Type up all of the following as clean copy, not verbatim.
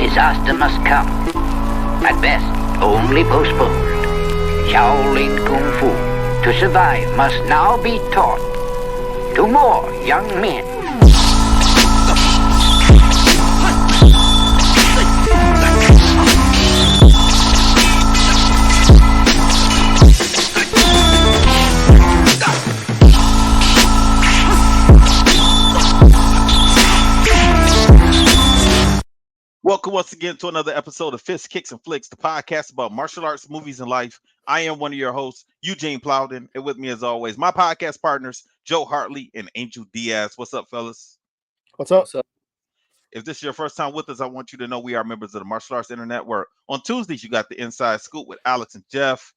Disaster must come. At best, only postponed. Shaolin Kung Fu, to survive, must now be taught to more young men. Welcome once again to another episode of Fists, Kicks, and Flicks, the podcast about martial arts, movies, and life. I am one of your hosts, Eugene Plowden, and with me, as always, my podcast partners, Joe Hartley and Angel Diaz. What's up, fellas? What's up? If this is your first time with us, I want you to know we are members of the Martial Arts Internet Network. On Tuesdays, you got the Inside Scoop with Alex and Jeff.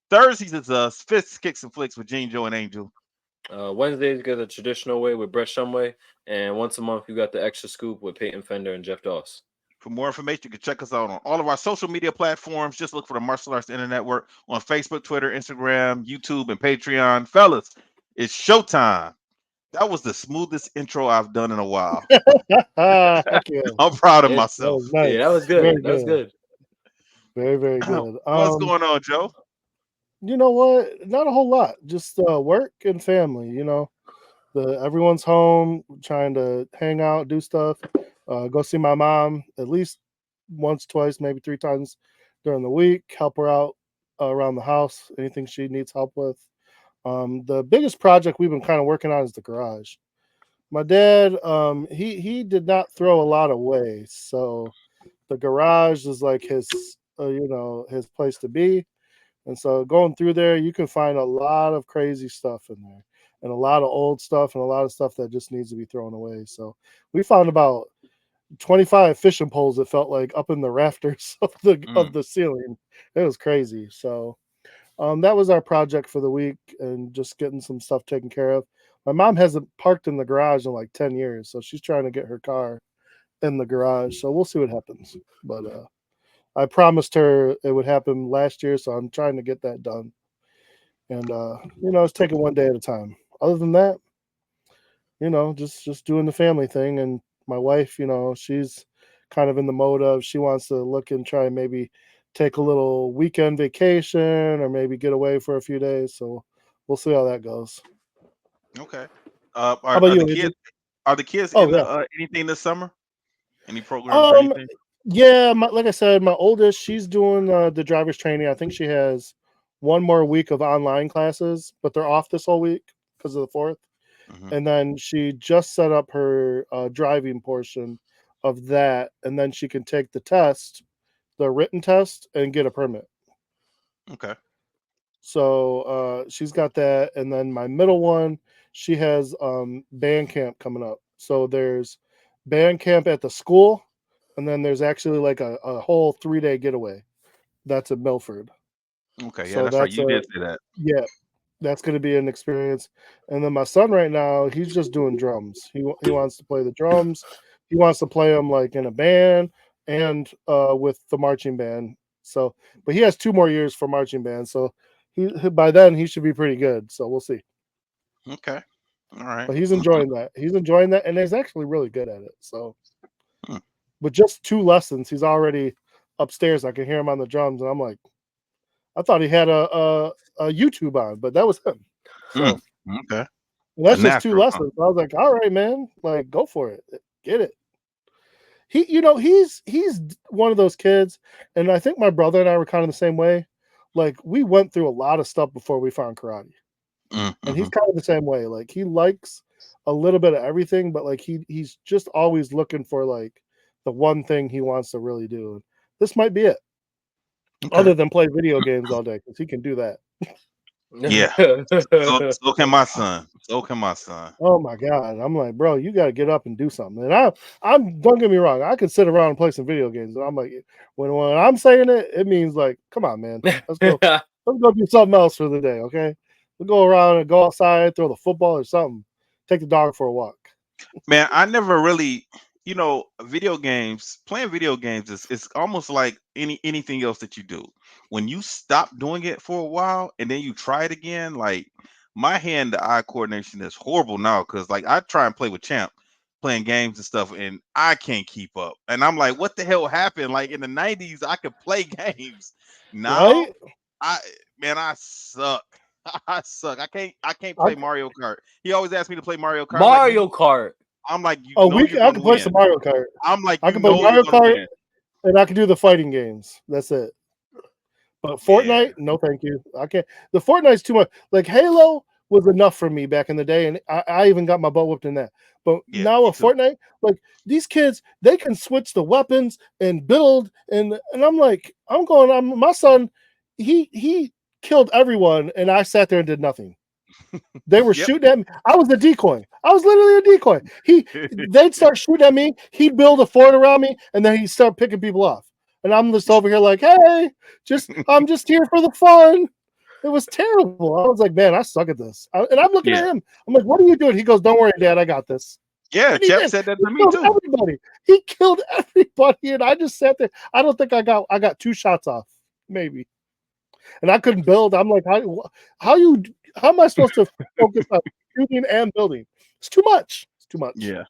Thursdays, it's us, Fists, Kicks, and Flicks with Gene, Joe, and Angel. Wednesdays, you got the traditional way with Brett Shumway, and once a month, you got the extra scoop with Peyton Fender and Jeff Doss. For more information, you can check us out on all of our social media platforms. Just look for the Martial Arts Internet Network on Facebook, Twitter, Instagram, YouTube, and Patreon. Fellas, it's showtime. That was the smoothest intro I've done in a while. I'm proud of myself. Nice. Yeah, that was good. Very that was good. Very, very good. What's going on, Joe? You know what? Not a whole lot. Just work and family. You know, everyone's home, trying to hang out, do stuff. Go see my mom at least once, twice, maybe 3 times during the week. Help her out around the house. Anything she needs help with. The biggest project we've been kind of working on is the garage. My dad, he did not throw a lot away, so the garage is like his place to be. And so going through there, you can find a lot of crazy stuff in there, and a lot of old stuff, and a lot of stuff that just needs to be thrown away. So we found about 25 fishing poles that felt like up in the rafters of the ceiling. It was crazy. So that was our project for the week, and just getting some stuff taken care of. My mom hasn't parked in the garage in like 10 years, so she's trying to get her car in the garage. So we'll see what happens. But I promised her it would happen last year, so I'm trying to get that done. And it's taking one day at a time. Other than that, just doing the family thing. And my wife, she's kind of in the mode of she wants to look and try and maybe take a little weekend vacation or maybe get away for a few days. So we'll see how that goes. Okay. How about you? Are the kids Oh, in yeah. Anything this summer? Any programs or anything? Yeah, like I said, my oldest, she's doing the driver's training. I think she has one more week of online classes, but they're off this whole week because of the 4th. Mhm. And then she just set up her driving portion of that, and then she can take the test, the written test, and get a permit. Okay. So she's got that. And then my middle one, she has band camp coming up. So there's band camp at the school, and then there's actually like a whole 3-day getaway. That's in Milford. Okay, yeah, So that's right. You did say that. Yeah, that's going to be an experience. And then my son right now, he's just doing drums. He wants to play the drums. He wants to play them like in a band and with the marching band. So, but he has 2 more years for marching band. So by then he should be pretty good. So we'll see. Okay. All right. But he's enjoying that. He's enjoying that, and he's actually really good at it. So, Hmm. But just 2 lessons, he's already upstairs. I can hear him on the drums, and I'm like, I thought he had a YouTube on, but that was him. So Okay. that's A just 2 natural, huh? lessons. I was like, all right, man, like go for it, get it. He's one of those kids, and I think my brother and I were kind of the same way. Like we went through a lot of stuff before we found karate, and he's Mhm. kind of the same way. Like he likes a little bit of everything, but like he's just always looking for like the one thing he wants to really do. And this might be it. Okay. Other than play video games all day, because he can do that. Yeah. So can my son. So can my son. Oh my god! I'm like, bro, you got to get up and do something. And I'm don't get me wrong, I can sit around and play some video games. And I'm like, when I'm saying it, it means like, come on, man, let's go do something else for the day, okay? We'll go around and go outside, throw the football or something, take the dog for a walk. Man, I never really, playing video games is it's almost like anything else that you do. When you stop doing it for a while and then you try it again, like my hand to eye coordination is horrible now because like I try and play with Champ. playing games and stuff, and I can't keep up. And I'm like, what the hell happened? Like in the 90s, I could play games. Now, Right? I I suck. I suck. I can't I, play Mario Kart. He always asks me to play Mario Kart. Mario Kart. I'm like, you oh, know you're I gonna can play win. some Mario Kart. I'm like, I you can play know you're Mario gonna Kart, win. and I can do the fighting games. That's it. But Yeah, Fortnite, no, thank you. I can't. The Fortnite's too much. Like Halo was enough for me back in the day, and I even got my butt whooped in that. But yeah, now me a too. Fortnite, like these kids, they can switch the weapons and build, and I'm like, my son, he killed everyone, and I sat there and did nothing. They were Yep. shooting at me. I was the decoy. I was literally a decoy. They'd start shooting at me. He'd build a fort around me, and then he'd start picking people off. And I'm just over here like, hey, I'm just here for the fun. It was terrible. I was like, man, I suck at this. And I'm looking Yeah. at him. I'm like, what are you doing? He goes, don't worry, Dad, I got this. Yeah, And he Champ did. said that He to me killed too. everybody. He killed everybody, and I just sat there. I don't think I got 2 shots off, maybe. And I couldn't build. I'm like, how am I supposed to focus on shooting and building? It's too much. It's too much. Yeah.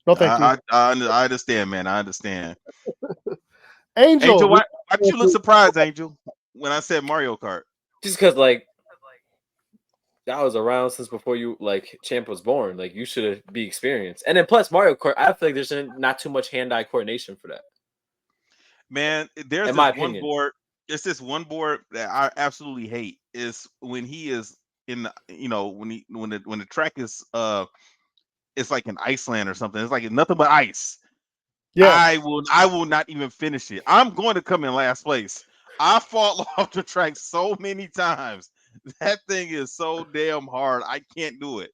No, thank you. I understand, man. I understand. Angel. Angel, why did you look surprised, Angel, when I said Mario Kart? Just because like that was around since before you like Champ was born. Like you should be experienced. And then plus Mario Kart, I feel like there's not too much hand-eye coordination for that, Man, there's in my this one opinion. board. It's this one board that I absolutely hate. Is when he is in the, when the track is it's like in Iceland or something. It's like nothing but ice. Yeah. I will not even finish it. I'm going to come in last place. I fall off the track so many times. That thing is so damn hard. I can't do it.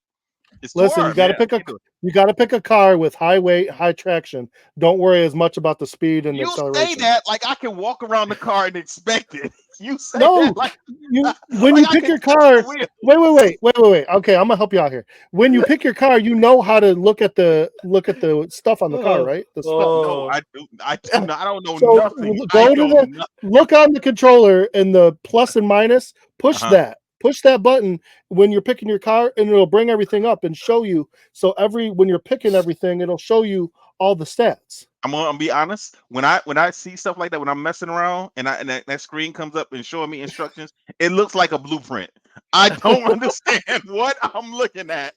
It's too Listen, hard, man. I can't do it. you got to pick a car with high weight, high traction. Don't worry as much about the speed and the You say acceleration. that like I can walk around the car and expect it. You say No, that like when like you I pick can your touch car, the wheel. wait. Okay, I'm gonna help you out here. When you pick your car, you know how to look at the stuff on the car, right? The specs. No, I do. I do not. I don't know So nothing. I go to know nothing. look on the controller and the plus and minus. Push Uh-huh. that button when you're picking your car, and it'll bring everything up and show you. So when you're picking everything, it'll show you all the stats. I'm gonna be honest. When I see stuff like that, when I'm messing around and that screen comes up and showing me instructions, it looks like a blueprint. I don't understand what I'm looking at.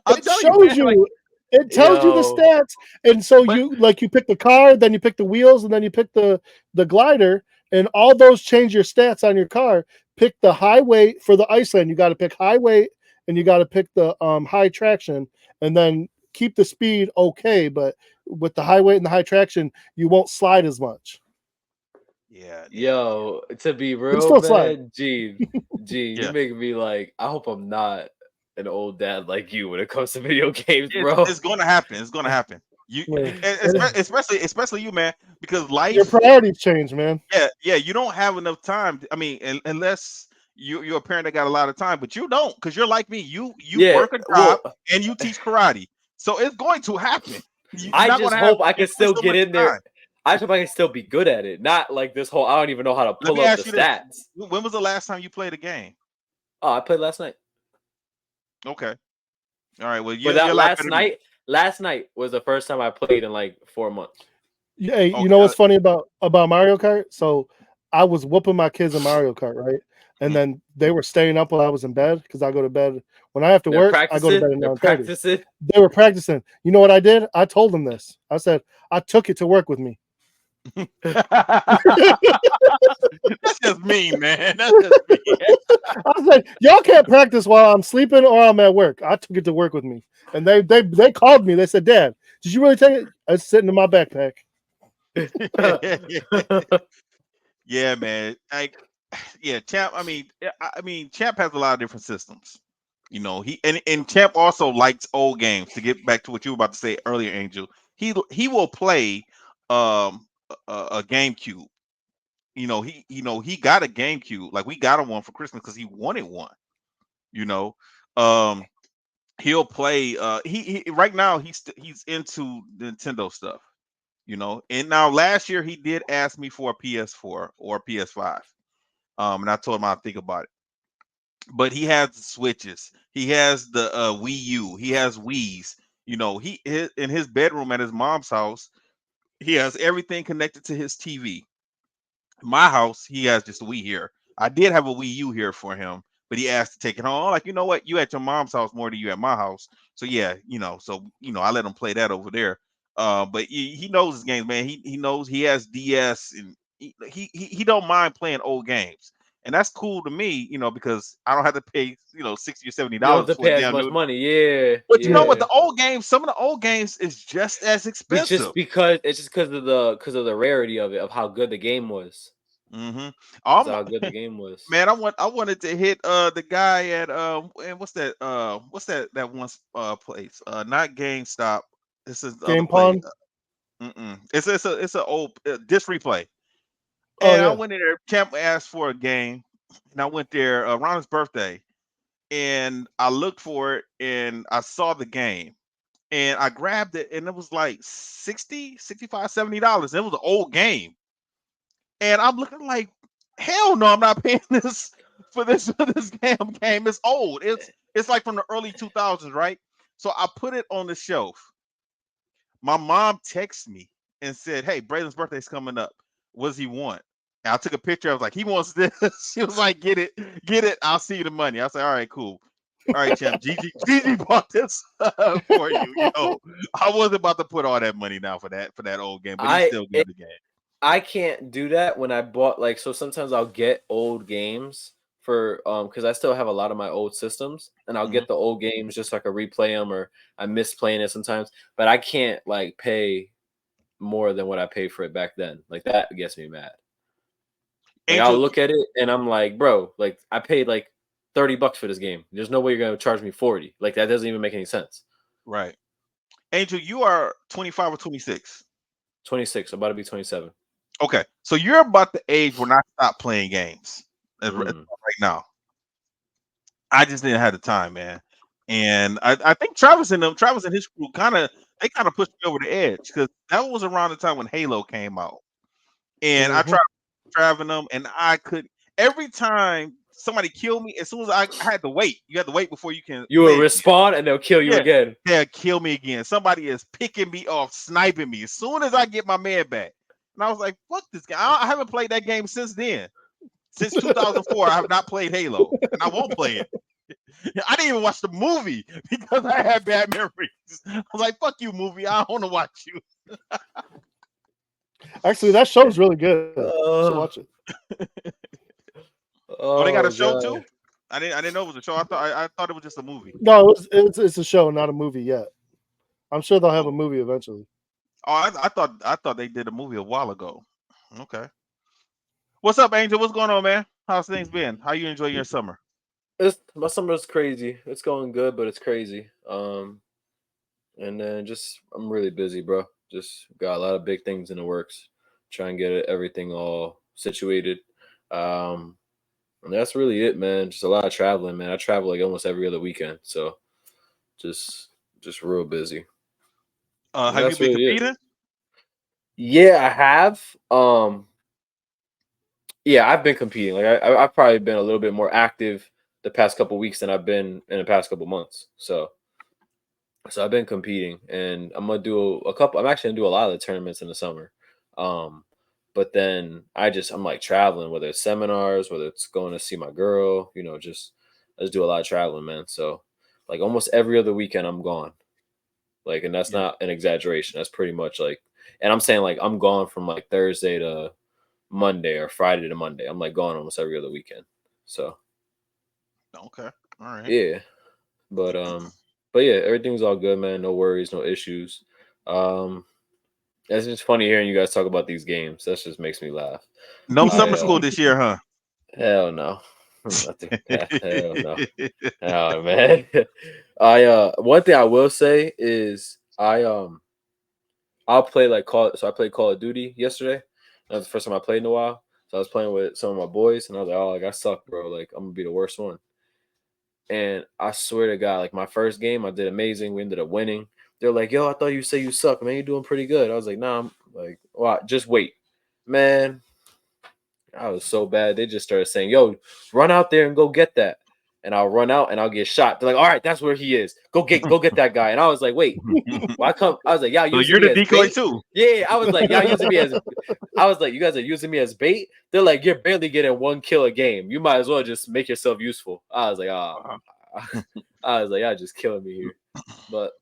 I'll It tell you, shows man. Like, you. It tells you the Yo. stats, and so but you pick the car, then you pick the wheels, and then you pick the glider, and all those change your stats on your car. Pick the high weight for the Iceland. You got to pick high weight, and you got to pick the high traction, and then keep the speed okay. But with the high weight and the high traction, you won't slide as much. yeah, Yo, to be You can real, still slide. man, Gene, you yeah. making me like, I hope I'm not an old dad like you when it comes to video games, bro. It's gonna happen. It's gonna happen. You Yeah. especially you, man, because Your life. priorities change, man. Yeah. You don't have enough time. I mean, unless you're a parent that got a lot of time, but you don't, because you're like me. You Yeah, work a job well, and you teach karate, so it's going to happen. You're I not just gonna have hope I can only still so get much in there. time. I just hope I can still be good at it. Not like this whole, I don't even know how to Let pull me up the ask you this: stats. when was the last time you played a game? Oh, I played last night. Okay, all right. Well, But you're that a lot better than me. last night was the first time I played in like 4 months. Hey, you Okay, know what's funny about Mario Kart? So I was whooping my kids in Mario Kart, right? And mhm. then they were staying up while I was in bed because I go to bed when I have to work. I go to bed at They're 9:30. practicing. They were practicing. You know what I did? I told them this. I said I took it to work with me. That's just mean, man. That's just mean. I said y'all can't practice while I'm sleeping or I'm at work. I took it to work with me, and they called me. They said, "Dad, did you really take it?" It's sitting in my backpack. Yeah, man. Yeah, Champ. I mean, Champ has a lot of different systems. You know, and Champ also likes old games. To get back to what you were about to say earlier, Angel, he will play a GameCube. He got a GameCube. Like we got him one for Christmas because he wanted one. You know, um, he'll play. He right now he's into Nintendo stuff. And now last year he did ask me for a PS4 or a PS5. And I told him I'd think about it. But he has the Switches. He has the Wii U. He has Wii's. You know, in his bedroom at his mom's house, he has everything connected to his TV. My house, he has just a Wii here. I did have a Wii U here for him, but he asked to take it home. I'm like, you know what? You at your mom's house more than you at my house. So yeah, I let him play that over there. But he knows his games, man. He knows he has DS, and he don't mind playing old games. And that's cool to me, because I don't have to pay, $60 or $70 You don't have to for a pay as damn much new. money. Yeah, But you know what? yeah. The old games, some of the old games is just as It's expensive. just because of the rarity of it, of how good the game was. Mm-hmm. Because how good the game was. Man, I wanted to hit the guy at and what's that one place? Not GameStop. This is the other Game place. Pawn. It's a old disc replay. Oh And I yeah. went in there. Champ asked for a game, and I went there around his birthday, and I looked for it, and I saw the game, and I grabbed it, and it was like 60, 65, $70. It was an old game. And I'm looking like, hell no, I'm not paying this for this damn game. It's old. It's like from the early 2000s, right? So I put it on the shelf. My mom texted me and said, "Hey, Braylon's birthday's coming up. What does he want?" And I took a picture. I was like, "He wants this." She was like, "Get it, get it. I'll see you the money." I was like, "All right, cool. All right, champ. Gigi bought this for you. I wasn't about to put all that money down for that old game, but he still got the game." I can't do that when I bought so sometimes I'll get old games for because I still have a lot of my old systems, and I'll Mhm. get the old games just so I can replay them, or I miss playing it sometimes. But I can't pay more than what I paid for it back then. Like that gets me mad. Like I'll Angel, look at it and I'm like, bro, like I paid like $30 for this game. There's no way you're gonna charge me 40. Like that doesn't even make any sense. right? Angel, you are 25 or 26. 26, I'm about to be 27. Okay, so you're about the age when I stopped playing games. Right Mm. now, I just didn't have the time, man. And I think Travis and his crew they kind of pushed me over the edge because that was around the time when Halo came out, and I Mhm. tried driving them, and I could every time somebody killed me, as soon as I had to wait, you had to wait before you can You will play again. respawn and they'll kill you Yeah, again. they'll kill me again. Somebody is picking me off, sniping me as soon as I get my man back. And I was like, fuck this guy. I haven't played that game since then. Since 2004, I have not played Halo, and I won't play it. I didn't even watch the movie because I had bad memories. I was like, fuck you, movie. I don't want to watch you. Actually, that show's really good. You should watch it. Oh, they got a Oh show god. too? I didn't know it was a show. I thought it was just a movie. No, it's a show, not a movie yet. I'm sure they'll have Oh, a movie eventually. I thought they did a movie a while ago. Okay. What's up, Angel? What's going on, man? How's things been? How you enjoying your summer? My summer's crazy. It's going good, but it's crazy. And then just I'm really busy, bro. Just got a lot of big things in the works. Try and get everything all situated. Um, and that's really it, man. Just a lot of traveling, man. I travel like almost every other weekend, so just just real busy. And Have you that's been really it. competing? Yeah, I have. Yeah, I've been competing. Like I've probably been a little bit more active the past couple weeks than I've been in the past couple months. So I've been competing, and I'm gonna do a couple. I'm actually gonna do a lot of the tournaments in the summer. Um, but then I'm like traveling, whether it's seminars, whether it's going to see my girl. I just do a lot of traveling, man. So like almost every other weekend I'm gone. Like, and that's Yeah. not an exaggeration. That's pretty much like, and I'm saying like I'm gone from like Thursday to Monday or Friday to Monday. I'm like gone almost every other weekend. So Okay. All right. yeah, but but yeah, everything's all good, man. No worries, no issues. Um, it's just funny hearing you guys talk about these games. That just makes me laugh. No I summer school this year, huh? hell no, nothing. Hell no. Oh man. I one thing I will say is I'll play I played Call of Duty yesterday. That was the first time I played in a while. So I was playing with some of my boys and I was like, oh, like I suck, bro. Like I'm gonna be the worst one. And I swear to God, like my first game, I did amazing. We ended up winning. They're like, yo, I thought you say you suck, man. You're doing pretty good. I was like, nah, I'm like, well, just wait. Man, I was so bad. They just started saying, yo, run out there and go get that. and I'll run out and I'll get shot. They're like, all right, that's where he is. Go get that guy. And I was like, wait, why come? I was like, y'all So using you're me the as decoy bait? too. Yeah, I was like, y'all using me as. I was like, you guys are using me as bait. They're like, you're barely getting 1 kill a game. You might as well just make yourself useful. I was like, oh, I was like, y'all just killing me here. But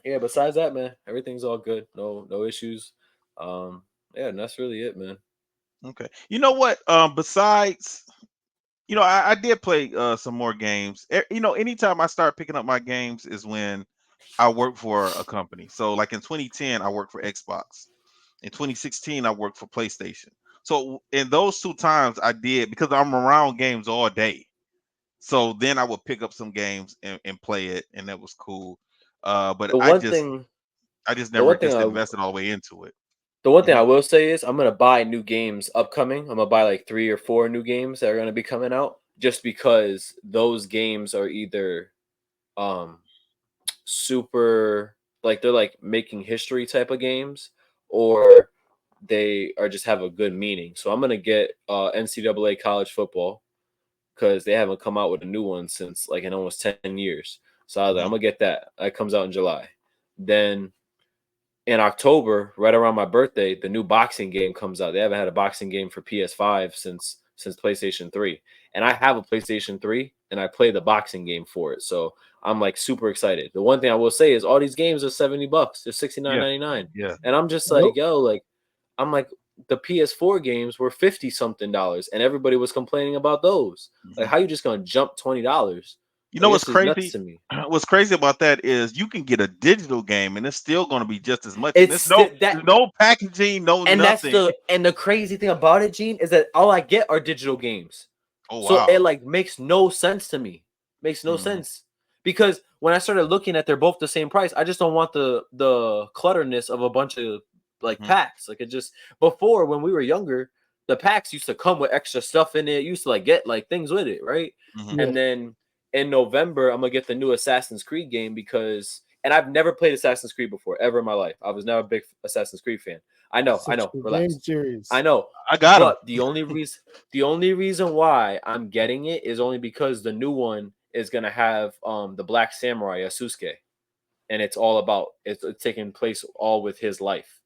yeah, besides that, man, everything's all good. No issues. Yeah, and that's really it, man. Okay. You know what? Besides, I did play some more games. Anytime I start picking up my games is when I work for a company. So like in 2010, I worked for Xbox. In 2016, I worked for PlayStation. So in those 2 times I did, because I'm around games all day. So then I would pick up some games and play it, and that was cool. But The I one just thing, I just the never one thing just I invested all the way into it. The one thing Mhm. I will say is I'm gonna buy new games upcoming. I'm gonna buy like 3 or 4 new games that are gonna be coming out just because those games are either um super like they're like making history type of games or they are just have a good meaning. So I'm gonna get NCAA college football because they haven't come out with a new one since like in almost 10 years. So I was like, I'm Mhm. gonna get that. That comes out in July. Then in October, right around my birthday, the new boxing game comes out. They haven't had a boxing game for PS5 since PlayStation 3. And I have a PlayStation 3 and I play the boxing game for it. So I'm like super excited. The one thing I will say is all these games are $70. They're Yeah, 69.99. yeah. And I'm just Yep. like, yo, like I'm like the PS4 games were 50 something dollars and everybody was complaining about those. Like Mhm. how you just going to jump $20? You know Like what's this is nuts crazy? to me. What's crazy about that is you can get a digital game and it's still going to be just as much. And It's there's no packaging, no And that's nothing. the crazy thing about it, Gene, is that all I get are digital games. Oh So it wow. like makes no sense to me. Makes no Mhm. sense. Because when I started looking at they're both the same price, I just don't want the clutterness of a bunch of like Mhm. packs. Like it just before when we were younger, the packs used to come with extra stuff in it. You used to like get like things with it, right? Mhm. Yeah. And then in November, I'm gonna get the new Assassin's Creed game because and I've never played Assassin's Creed before, ever in my life. I was never a big Assassin's Creed fan. I Such know. a good game Relax. I series. know. I got him. But the only reason why I'm getting it is only because the new one is gonna have the Black Samurai Yasuke, and it's all about it's taking place all with his life.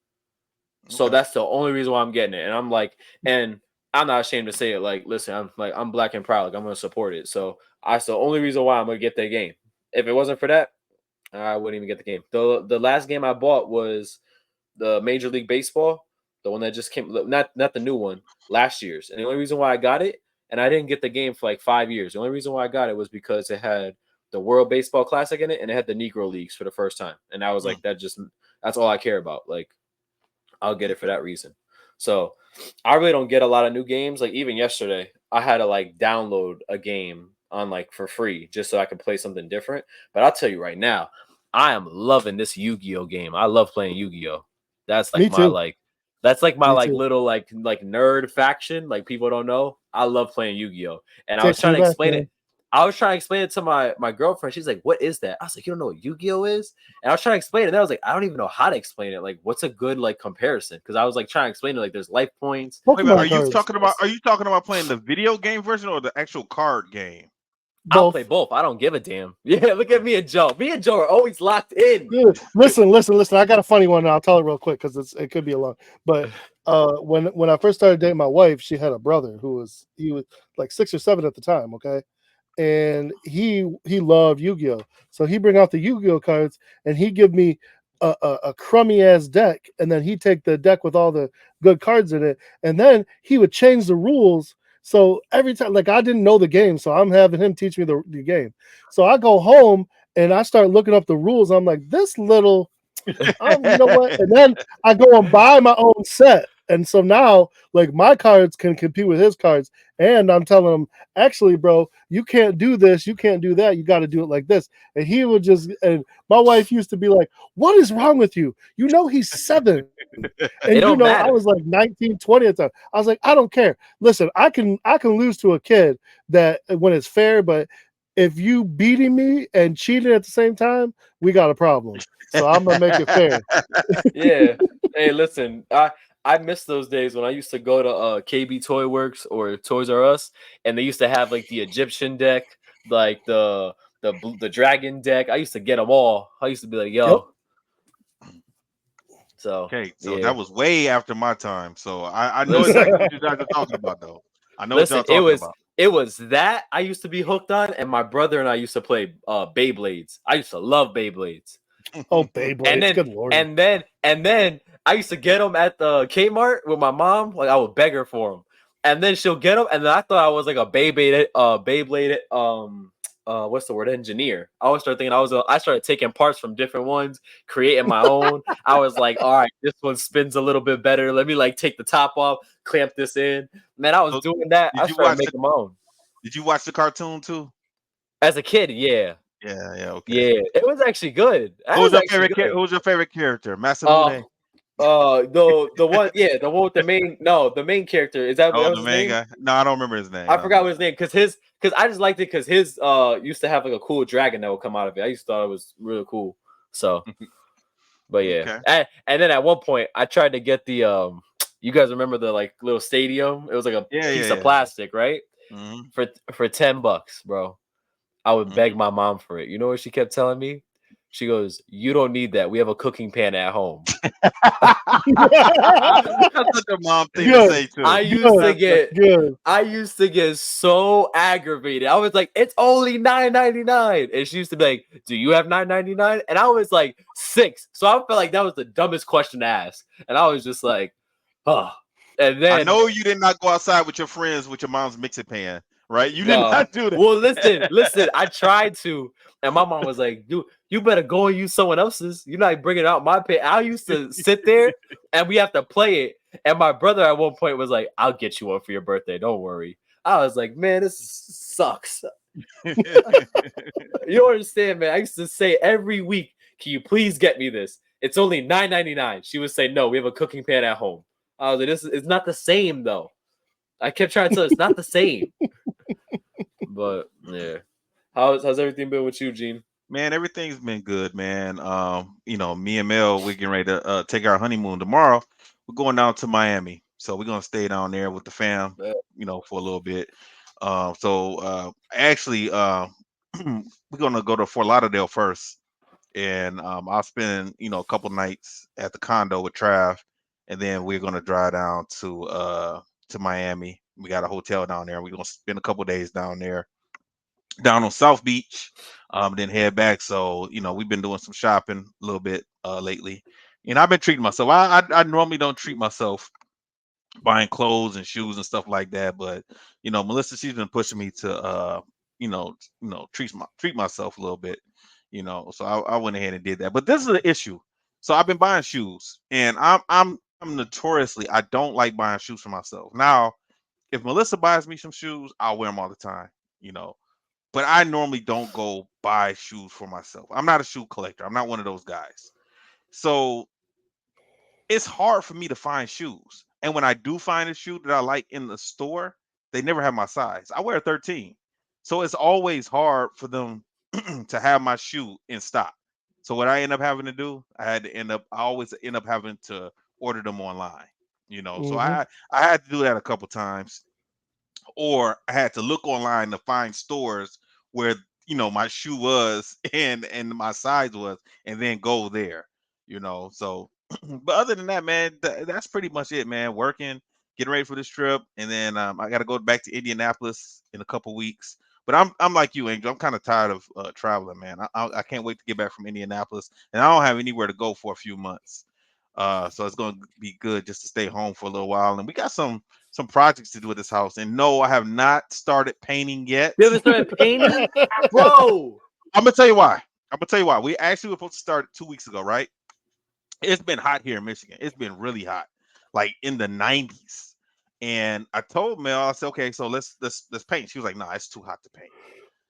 So Okay. that's the only reason why I'm getting it. And I'm like, and I'm not ashamed to say it. Like, listen, I'm black and proud. Like I'm gonna support it. So that's the only reason why I'm gonna get that game. If it wasn't for that, I wouldn't even get the game. The last game I bought was the Major League Baseball, the one that just came, not the new one, last year's. And the only reason why I got it, and I didn't get the game for like 5 years. The only reason why I got it was because it had the World Baseball Classic in it, and it had the Negro Leagues for the first time. And I was Mm. like, that's all I care about. Like, I'll get it for Okay. that reason. So I really don't get a lot of new games. Like even yesterday, I had to like download a game on like for free just so I could play something different. But I'll tell you right now, I am loving this Yu-Gi-Oh game. I love playing Yu-Gi-Oh. That's Me too. that's like my Me like too. little like nerd faction. Like people don't know. I love playing Yu-Gi-Oh. And I was Takes trying me to back, explain it. man. I was trying to explain it to my girlfriend. She's like, "What is that?" I was like, "You don't know what Yu-Gi-Oh is?" And I was trying to explain it. And I was like, "I don't even know how to explain it. Like, what's a good like comparison?" Because I was like trying to explain it. Like, there's life points. Wait a minute. Pokemon Are Like, you cards. talking about? Are you talking about playing the video game version or the actual card game? I'll play Both. both. I don't give a damn. Yeah, look at me and Joe. Me and Joe are always locked in. Yeah. Listen. I got a funny one. And I'll tell it real quick because it could be a long. But when I first started dating my wife, she had a brother he was like 6 or 7 at the time. Okay, and he loved Yu-Gi-Oh. So he bring out the Yu-Gi-Oh cards and he give me a crummy ass deck, and then he take the deck with all the good cards in it, and then he would change the rules. So every time, like I didn't know the game, so I'm having him teach me the game. So I go home and I start looking up the rules. I'm like, this little you know what? And then I go and buy my own set. And so now, like, my cards can compete with his cards. And I'm telling him, actually, bro, you can't do this. You can't do that. You got to do it like this. And he would and my wife used to be like, what is wrong with you? You know, he's 7. It And, don't I matter. was like 19, 20 at the time. I was like, I don't care. Listen, I can lose to a kid that when it's fair, but if you beating me and cheating at the same time, we got a problem. So I'm gonna make it fair. Yeah. Hey, listen, I miss those days when I used to go to KB Toy Works or Toys R Us, and they used to have like the Egyptian deck, like the dragon deck. I used to get them all. I used to be like, yo. Yep. So Okay, so yeah. that was way after my time. So I know Listen. exactly what you guys are talking about, though. I know Listen, what y'all talking about. it was that I used to be hooked on, and my brother and I used to play Beyblades. I used to love Beyblades. Oh, Beyblades, good lord. And then I used to get them at the Kmart with my mom. Like I would beg her for them, and then she'll get them. And then I thought I was like a Beyblade what's the word, engineer. I always started thinking I started taking parts from different ones, creating my own. I was like, all right, this one spins a little bit better. Let me like take the top off, clamp this in. Man, I was So, doing that. did I you started watch making my own. Did you watch the cartoon too? As a kid, yeah. Yeah, okay. Yeah, it was actually good. Who was your favorite character? Masamune? The one, yeah, the one with the main character. Is that Oh, was the his main name? guy. No, I don't remember his name. I forgot what his name because I just liked it because his used to have like a cool dragon that would come out of it. I used to thought it was really cool. So, but yeah, Okay. and then at one point I tried to get the you guys remember the like little stadium? It was like a piece of plastic, right? Mm-hmm. For $10, bro. I would beg my mom for it. You know what she kept telling me? She goes, "You don't need that. We have a cooking pan at home." That's what your mom thing to say too. I used to get so aggravated. I was like, "It's only $9.99," and she used to be like, "Do you have $9.99?" And I was like 6, so I felt like that was the dumbest question to ask, and I was just like, "Oh." And then I know you did not go outside with your friends with your mom's mixing pan, right? You did not do that. Well, listen. I tried to, and my mom was like, you better go and use someone else's. You're not bringing out my pan." I used to sit there, and we have to play it. And my brother at one point was like, "I'll get you one for your birthday. Don't worry." I was like, "Man, this sucks." You don't understand, man. I used to say every week, "Can you please get me this? It's only $9.99." She would say, "No, we have a cooking pan at home." I was like, "This is not the same, though." I kept trying to tell her it's not the same. But yeah, how's everything been with you, Gene? Man, everything's been good, man. Me and Mel, we're getting ready to take our honeymoon tomorrow. We're going down to Miami, so we're gonna stay down there with the fam, for a little bit. Actually, we're gonna go to Fort Lauderdale first, and I'll spend a couple nights at the condo with Trav, and then we're gonna drive down to Miami. We got a hotel down there. We're gonna spend a couple days down there, down on South Beach, then head back. So we've been doing some shopping a little bit lately, and I've been treating myself. I normally don't treat myself buying clothes and shoes and stuff like that, but Melissa, she's been pushing me to treat myself a little bit, so I went ahead and did that. But this is the issue. So I've been buying shoes, and I'm notoriously, I don't like buying shoes for myself. Now if Melissa buys me some shoes, I'll wear them all the time, but I normally don't go buy shoes for myself. I'm not a shoe collector. I'm not one of those guys. So it's hard for me to find shoes. And when I do find a shoe that I like in the store, they never have my size. I wear a 13. So it's always hard for them to have my shoe in stock. So what I end up having to do, I always end up having to order them online. So I had to do that a couple times, or I had to look online to find stores where my shoe was and my size was, and then go there. So but other than that, man, that's pretty much it, man. Working, getting ready for this trip, and then I got to go back to Indianapolis in a couple weeks. But I'm like you, Angel. I'm kind of tired of traveling, man. I can't wait to get back from Indianapolis, and I don't have anywhere to go for a few months. So it's going to be good just to stay home for a little while. And we got some projects to do at this house. And no, I have not started painting yet. You haven't started painting, bro? I'm gonna tell you why. We actually were supposed to start 2 weeks ago, right? It's been hot here in Michigan. It's been really hot, like in the 90s. And I told Mel, I said, okay, so let's paint. She was like, no, it's too hot to paint.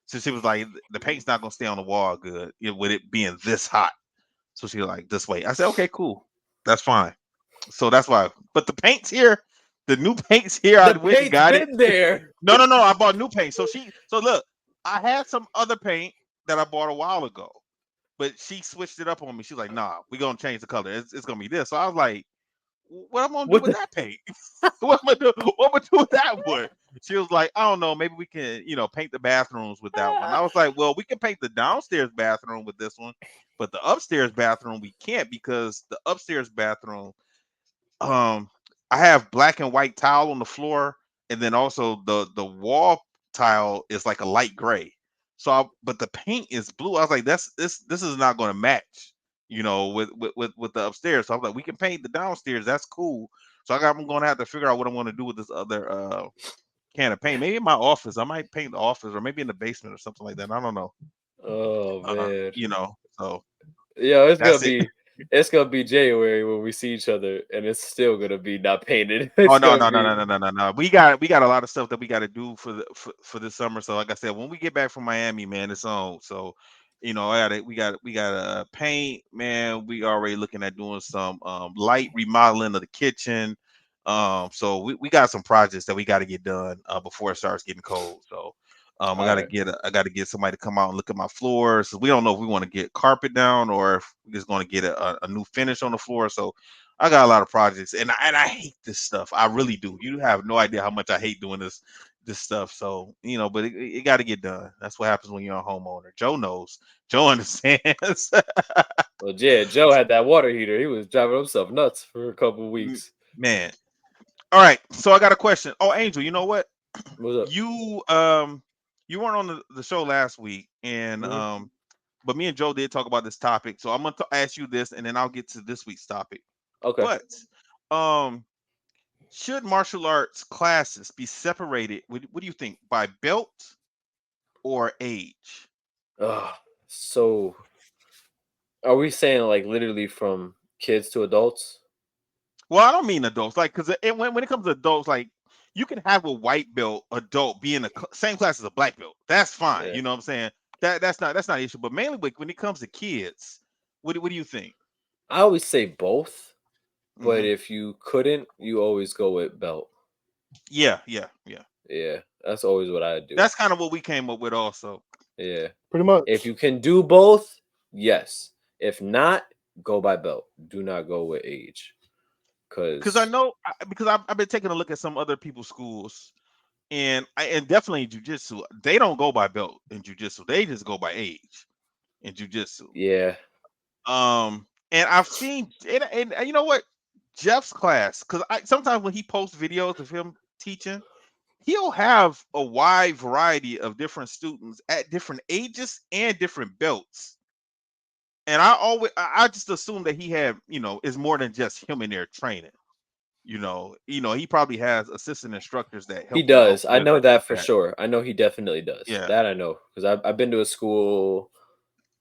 So she was like, the paint's not gonna stay on the wall good with it being this hot. So she was like, this way. I said, okay, cool, that's fine. So that's why. But the paint's here. The new paint's here. I went and got it. There. No. I bought new paint. So look, I had some other paint that I bought a while ago, but she switched it up on me. She's like, nah, we're gonna change the color. It's gonna be this. So I was like, what am I gonna do with that paint? What am I do with that one? She was like, I don't know, maybe we can, paint the bathrooms with that one. I was like, well, we can paint the downstairs bathroom with this one, but the upstairs bathroom we can't because the upstairs bathroom, um, I have black and white tile on the floor, and then also the wall tile is like a light gray. But the paint is blue. I was like, this is not going to match, with the upstairs. So I was like, we can paint the downstairs. That's cool. So I'm going to have to figure out what I'm going to do with this other can of paint. Maybe in my office. I might paint the office, or maybe in the basement or something like that. I don't know. Oh man. So Yeah, that's it. it's gonna be January when we see each other, and it's still gonna be not painted. Oh It's no, gonna no, no, be no, no, no, no, no. We got a lot of stuff that we got to do for this summer. So like I said, when we get back from Miami, man, it's on. So we got to paint, man. We already looking at doing some light remodeling of the kitchen. So we got some projects that we got to get done before it starts getting cold. So I all got to right. get somebody to come out and look at my floors. So we don't know if we want to get carpet down or if we're just going to get a new finish on the floor. So I got a lot of projects, and I hate this stuff. I really do. You have no idea how much I hate doing this stuff. So but it got to get done. That's what happens when you're a homeowner. Joe knows. Joe understands. Well, yeah, Joe had that water heater. He was driving himself nuts for a couple weeks. Man. All right. So I got a question. Oh, Angel, you know what? What's up? You weren't on the show last week, and Mhm. but me and Joe did talk about this topic. So I'm gonna ask you this, and then I'll get to this week's topic. Okay. But um should martial arts classes be separated? What do you think, by belt or age? So are we saying like literally from kids to adults? Well, I don't mean adults, like because when it comes to adults, like you can have a white belt adult be in the same class as a black belt. That's fine. Yeah. You know what I'm saying? That's not an issue. But mainly when it comes to kids, what do you think? I always say both, but Hmm. if you couldn't, you always go with belt. Yeah, yeah, yeah. Yeah, that's always what I do. That's kind of what we came up with, also. Yeah. Pretty If much. you can do both, yes. If not, go by belt. Do not go with age. Because I Cause know, because I've been taking a look at some other people's schools, and definitely in jujitsu, they don't go by belt in jujitsu. They just go by age in jujitsu. yeah. And I've seen, and you know what, Jeff's class, because I sometimes when he posts videos of him teaching, he'll have a wide variety of different students at different ages and different belts. And I just assume that he had, is more than just him in there training. He probably has assistant instructors that He help him out does. I with know that for that. sure. I know he definitely does. Yeah. That I know. Because I've been to a school.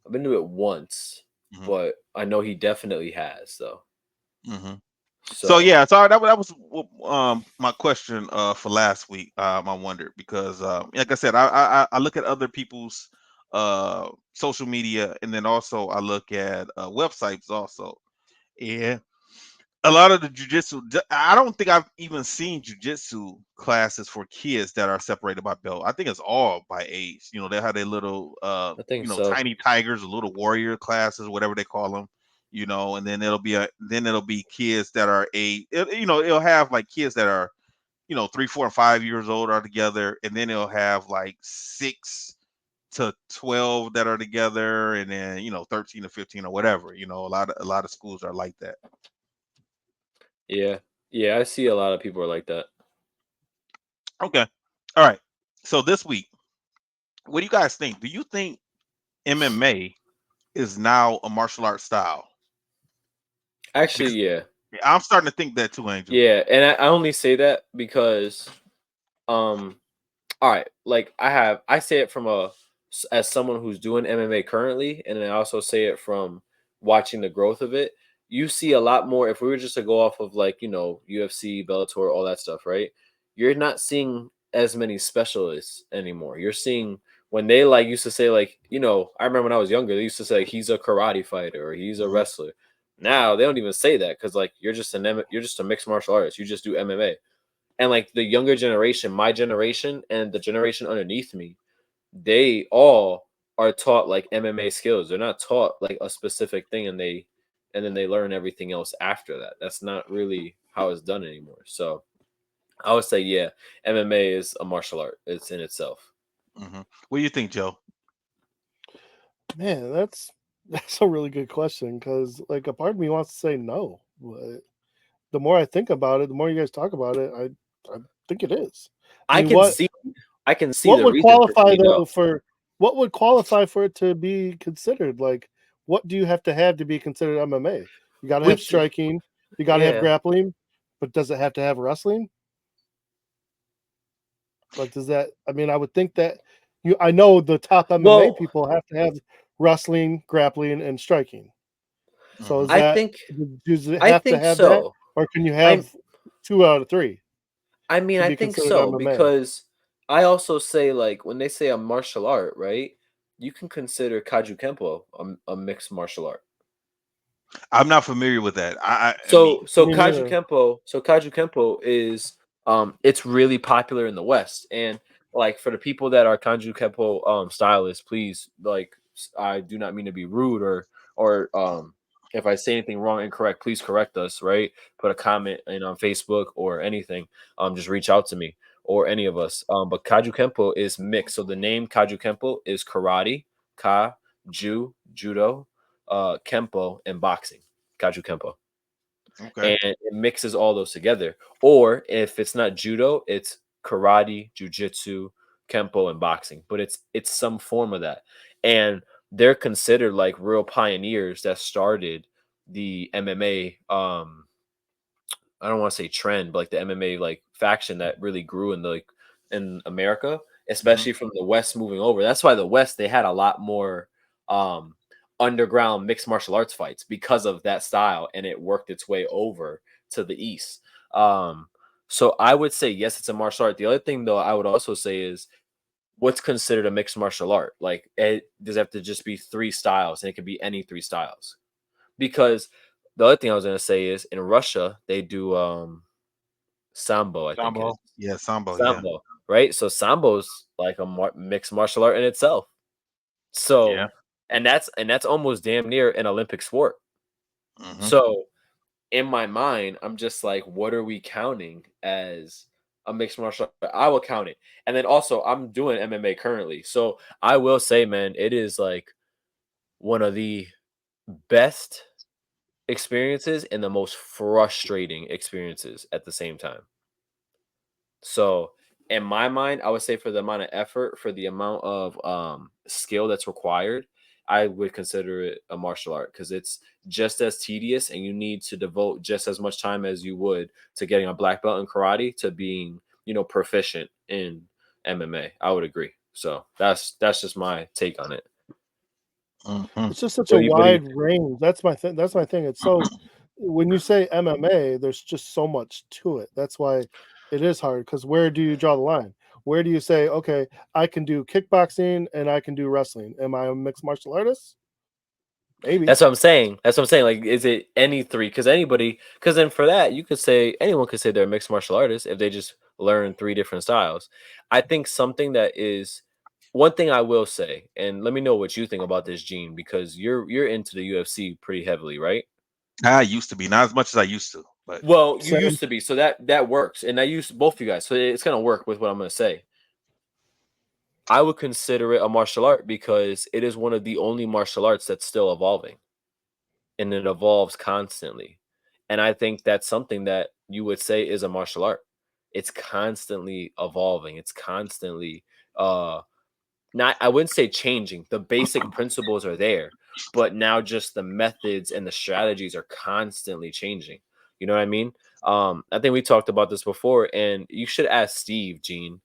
I've been to it once, Hmm. but I know he definitely has though. Hmm. So So yeah, so that was my question for last week. I wondered because like I said, I look at other people's social media, and then also I look at websites also, and a lot of the jujitsu. I don't think I've even seen jujitsu classes for kids that are separated by belt. I think it's all by age. They have their little I think so. tiny tigers, or little warrior classes, whatever they call them. And then it'll be kids that are it'll have like kids that are 3, 4, and 5 years old are together, and then it'll have like 6 to 12 that are together, and then 13 to 15 or whatever. A lot of schools are like that. Yeah. Yeah, I see a lot of people are like that. Okay. All right. So this week, what do you guys think? Do you think MMA is now a martial arts style? Actually, Because yeah. I'm starting to think that too, Angel. Yeah, and I only say that because um all right, like I say it from as someone who's doing MMA currently, and then I also say it from watching the growth of it. You see a lot more if we were just to go off of like, UFC, Bellator, all that stuff, right? You're not seeing as many specialists anymore. You're seeing when they like used to say like, I remember when I was younger, they used to say he's a karate fighter or he's a Hmm. wrestler. Now they don't even say that because like you're just a mixed martial artist. You just do MMA, and like the younger generation, my generation and the generation underneath me, they all are taught like MMA skills. They're not taught like a specific thing, and then they learn everything else after that. That's not really how it's done anymore. So I would say, yeah, MMA is a martial art. It's in itself. What do you think, Joe? Man, that's a really good question because like a part of me wants to say no, but the more I think about it, the more you guys talk about it, I think it is. I I mean, can see, I can see what the would reason for qualify saying no. though for what would qualify for it to be considered? Like, what do you have to be considered MMA? You got to have We, striking, you got to have yeah. grappling, but does it have to have wrestling? Like, does that? I mean, I would think that I know the top MMA Well, people have to have wrestling, grappling, and striking. So is I that think, does it I have to think have that, so. or can you I, have 2 out of 3 I mean, to I be think considered so MMA? because I also say, like, when they say a martial art, right? You can consider Kaju Kempo a mixed martial art. I'm not familiar with that. I So mean, Me neither. Kaju Kempo is it's really popular in the West. And like for the people that are Kaju Kempo stylists, please, like, I do not mean to be rude or if I say anything wrong, incorrect, please correct us, right? Put a comment in on Facebook or anything. Just reach out to me or any of us. But Kaju Kempo is mixed. So the name Kaju Kempo is karate, judo, Kempo, and boxing. Kaju Kempo, okay. and it mixes all those together. Or if it's not judo, it's karate, jujitsu, kempo, and boxing. But it's some form of that, and they're considered like real pioneers that started the MMA. I don't want to say trend, but like the MMA like faction that really grew in the like in America, Mhm. especially from the West moving over. That's why the West they had a lot more um underground mixed martial arts fights because of that style, and it worked its way over to the East. Um so I would say yes, it's a martial art. The other thing though I would also say is what's considered a mixed martial art? Like it does it have to just be three styles, and it could be any three styles. Because the other thing I was gonna say is in Russia they do sambo, I think it Sambo. is. Yeah, Sambo. Yeah. Sambo, right? So sambo's like a mixed martial art in itself. Yeah. So, and that's almost damn near an Olympic sport. Hmm. So, in my mind, I'm just like, what are we counting as a mixed martial art? I will count it. And then also, I'm doing MMA currently. So, I will say, man, it is like one of the best experiences and the most frustrating experiences at the same time. So, in my mind, I would say for the amount of effort, for the amount of skill that's required, I would consider it a martial art because it's just as tedious, and you need to devote just as much time as you would to getting a black belt in karate to being, proficient in MMA. I would agree. So that's just my take on it. Hmm. It's just such a What do you wide think? range. That's my thing. That's my thing. It's so when you say MMA, there's just so much to it. That's why it is hard. Because where do you draw the line? Where do you say, okay, I can do kickboxing and I can do wrestling? Am I a mixed martial artist? Maybe. That's what I'm saying. That's what I'm saying. Like, is it any three? Because then for that, you could say anyone could say they're a mixed martial artist if they just learn three different styles. I think something that is one thing I will say, and let me know what you think about this, Gene, because you're into the UFC pretty heavily, right? I used to be, not as much as I used to, but Well, you Same. used to be, so that works, and I use both of you guys, so it's gonna work with what I'm gonna say. I would consider it a martial art because it is one of the only martial arts that's still evolving, and it evolves constantly. And I think that's something that you would say is a martial art. It's constantly evolving. It's constantly not I wouldn't say changing. The basic principles are there, but now just the methods and the strategies are constantly changing. You know what I mean? I think we talked about this before, and you should ask Steve, Gene,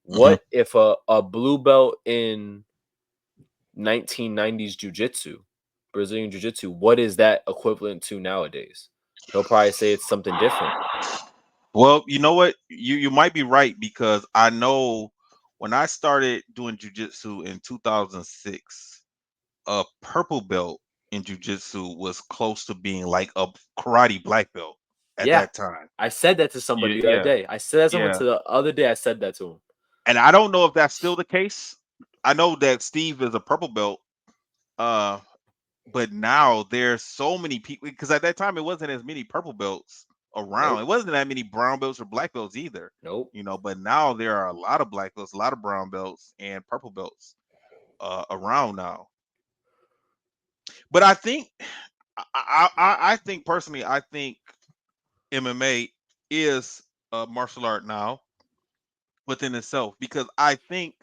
mhm. what if a blue belt in 1990s jiu-jitsu, Brazilian jiu-jitsu, what is that equivalent to nowadays? He'll probably say it's something different. Well, you know what? You might be right because I know when I started doing jujitsu in 2006, a purple belt in jujitsu was close to being like a karate black belt at Yeah. that time. I said that to Yeah, somebody the other yeah, day. I said that to someone yeah. to the other day. I said that to him. And I don't know if that's still the case. I know that Steve is a purple belt, uh, but now there's so many people because at that time it wasn't as many purple belts around. Nope. It wasn't that many brown belts or black belts either. Nope. But now there are a lot of black belts, a lot of brown belts, and purple belts around now. But I think, I think personally, I think MMA is a martial art now within itself, because I think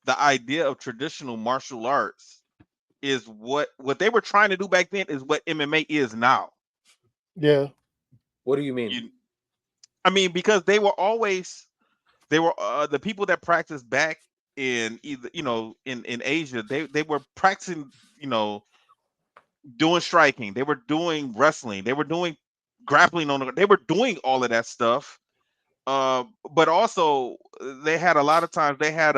the idea of traditional martial arts is what they were trying to do back then is what MMA is now. Yeah. What do you mean? I mean, because they were the people that practiced back in either in Asia, they were practicing, doing striking, they were doing wrestling, they were doing grappling they were doing all of that stuff. But also they had a lot of times they had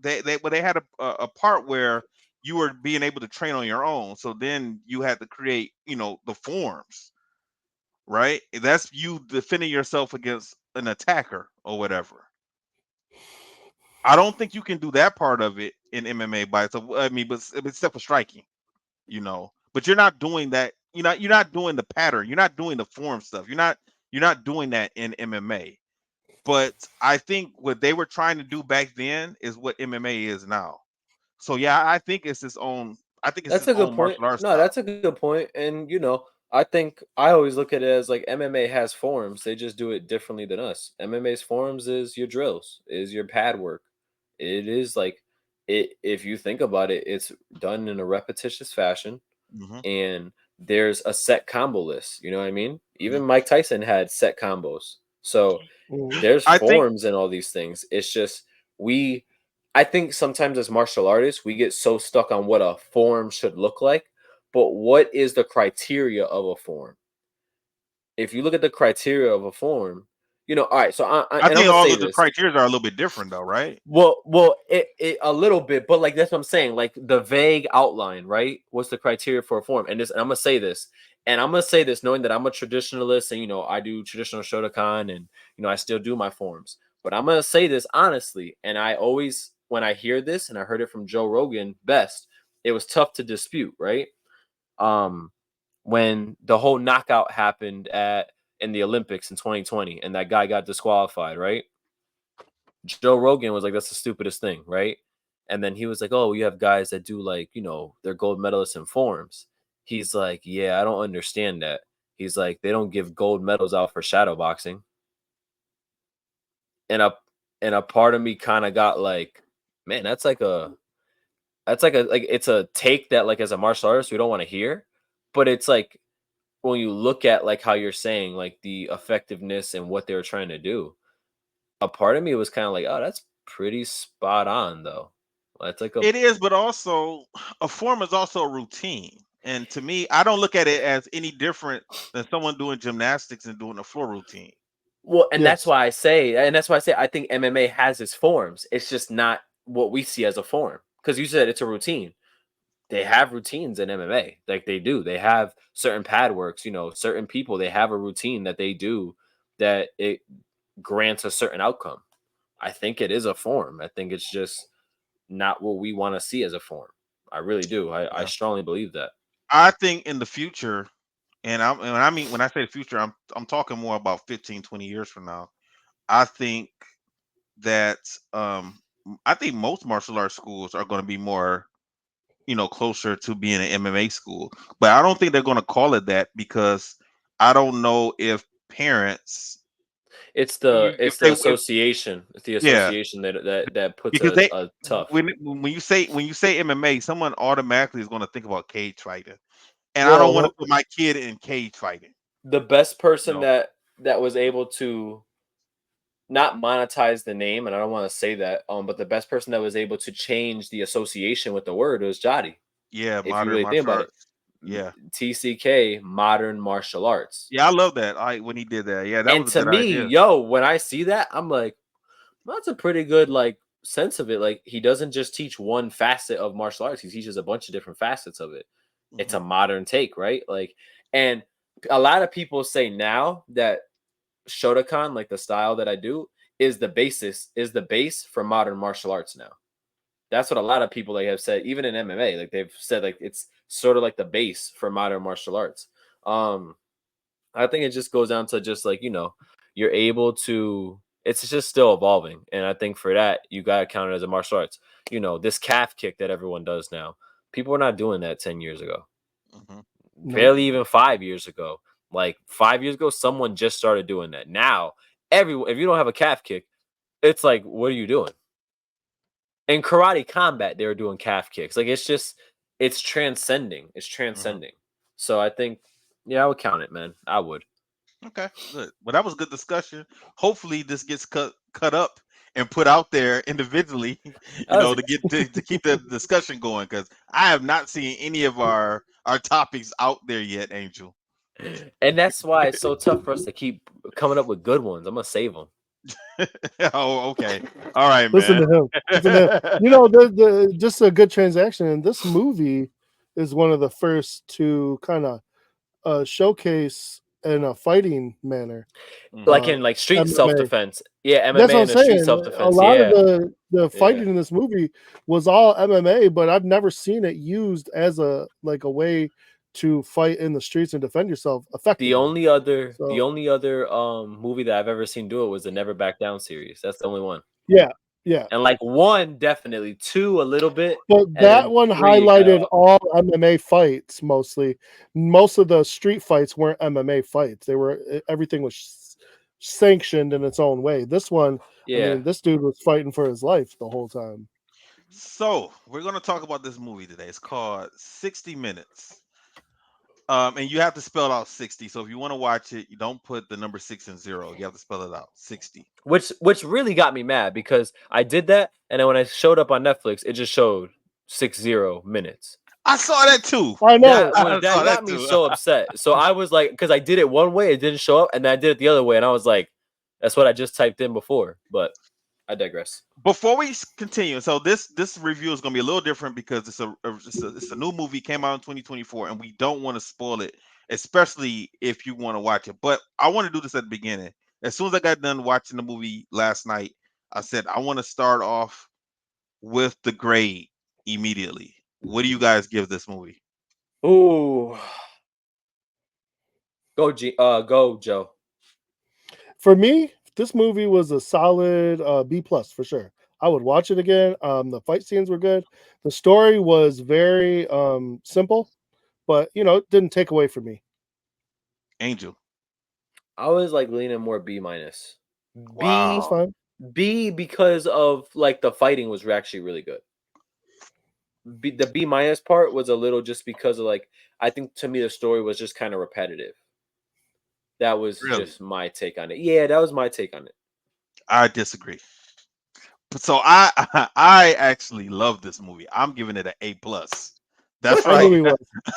they had a part where you were being able to train on your own. So then you had to create, the forms, right? That's you defending yourself against an attacker or whatever. I don't think you can do that part of it in MMA by itself. I mean, but except for striking, But you're not doing that. You're not doing the pattern. You're not doing the form stuff. You're not doing that in MMA. But I think what they were trying to do back then is what MMA is now. So yeah, I think it's its own. I think it's That's its a good own point. martial arts No, style. that's a good point. And I think I always look at it as like MMA has forms. They just do it differently than us. MMA's forms is your drills, is your pad work. It is like it if you think about it, it's done in a repetitious fashion Hmm. and there's a set combo list. You know what I mean? Yeah. Even Mike Tyson had set combos. So Mhm. there's I think forms in all these things. It's just we I think sometimes as martial artists, we get so stuck on what a form should look like, but what is the criteria of a form? If you look at the criteria of a form, all right, so I and I'm think gonna all say of the this. criteria are a little bit different though, right? Well, it a little bit, but like that's what I'm saying. Like the vague outline, right? What's the criteria for a form? And I'm gonna say this, knowing that I'm a traditionalist, and I do traditional Shotokan, and I still do my forms. But I'm gonna say this honestly, and I always, when I hear this, and I heard it from Joe Rogan, best, it was tough to dispute, right? Um, when the whole knockout happened in the Olympics in 2020, and that guy got disqualified, right? Joe Rogan was like, that's the stupidest thing, right? And then he was like, oh, you have guys that do like, they're gold medalists in forms. He's like, yeah, I don't understand that. He's like, they don't give gold medals out for shadow boxing. And a part of me kind of got like, man, like it's a take that like as a martial artist we don't want to hear. But it's like when you look at like how you're saying like the effectiveness and what they were trying to do, a part of me was kind of like, oh, that's pretty spot on though. That's like a It is, but also a form is also a routine. And to me, I don't look at it as any different than someone doing gymnastics and doing a floor routine. well, and Yes. that's why I say I think MMA has its forms. It's just not what we see as a form. Because you said it's a routine. They have routines in MMA. Like they do. They have certain pad works, certain people, they have a routine that they do that it grants a certain outcome. I think it is a form. I think it's just not what we want to see as a form. I really do. I Yeah. strongly believe that. I think in the future, and when I say the future, I'm talking more about 15, 20 years from now. I think that I think most martial arts schools are going to be more, closer to being an MMA school. But I don't think they're going to call it that, because I don't know if parents, It's the if it's they the if association. It's the yeah, association that puts because a tough. when you say MMA, someone automatically is going to think about cage fighting, and I don't want to Well, put my kid in cage fighting. the best person No, that was able to not monetize the name, and I don't want to say that, but the best person that was able to change the association with the word was Jody. yeah, If you modern really think martial about it, arts. Yeah, TCK, modern martial arts. yeah, I love that. When he did that, yeah, that And was a to good me, idea. yo, when I see that, I'm like, well, that's a pretty good like sense of it. Like he doesn't just teach one facet of martial arts; he teaches a bunch of different facets of it. It's Hmm. a modern take, right? Like, and a lot of people say now that Shotokan, like the style that I do, is the base for modern martial arts now. That's what a lot of people like have said, even in MMA. Like they've said, like it's sort of like the base for modern martial arts. Um, I think it just goes down to just like, you're able to, it's just still evolving. And I think for that, you got to count it as a martial arts. This calf kick that everyone does now, people were not doing that 10 years ago. Mhm. Barely even 5 years ago. Like 5 years ago, someone just started doing that. Now, everyone, if you don't have a calf kick, it's like, what are you doing? In karate combat, they were doing calf kicks. Like it's transcending. It's transcending. So I think, I would count it, man. I would. Okay, good. Well, that was good discussion. Hopefully, this gets cut up and put out there individually, to keep the discussion going. Because I have not seen any of our topics out there yet, Angel. And that's why it's so tough for us to keep coming up with good ones. I'm gonna save them. Oh, okay. All right, Listen man. to him. Listen to him. Just a good transaction. And this movie is one of the first to kind of showcase in a fighting manner. Like in like street MMA. self-defense. Yeah, That's what MMA I'm and street saying. A self-defense. lot Yeah. of the fighting in this movie was all MMA, but I've never seen it used as a way to fight in the streets and defend yourself effectively. The only other movie that I've ever seen do it was the Never Back Down series. That's the only one. Yeah. And like 1 definitely, 2 a little bit. But and that then one 3 highlighted all MMA fights mostly. Most of the street fights weren't MMA fights. Everything was sanctioned in its own way. This one, I mean, this dude was fighting for his life the whole time. So we're gonna talk about this movie today. It's called 60 Minutes. And you have to spell out 60. So if you want to watch it, you don't put the number 6 and 0. You have to spell it out 60. Which really got me mad because I did that, and then when I showed up on Netflix, it just showed 60 minutes. I saw that too. I know. That got me so upset. So I was like, because I did it one way, it didn't show up, and then I did it the other way, and I was like, that's what I just typed in before. But I digress. Before we continue, so this review is going to be a little different because it's a new movie, came out in 2024, and we don't want to spoil it, especially if you want to watch it. But I want to do this at the beginning. As soon as I got done watching the movie last night, I said I want to start off with the grade immediately. What do you guys give this movie? Ooh, go Joe. For me, this movie was a solid B+ for sure. I would watch it again. The fight scenes were good. The story was very simple, but it didn't take away from me. Angel. I was like leaning more B-. Wow. That's fine. B because of like the fighting was actually really good. The B- part was a little just because of like, I think to me the story was just kind of repetitive. That was just my take on it. Yeah, that was my take on it. I disagree. So I actually love this movie. I'm giving it an A+. That's I knew right. he was.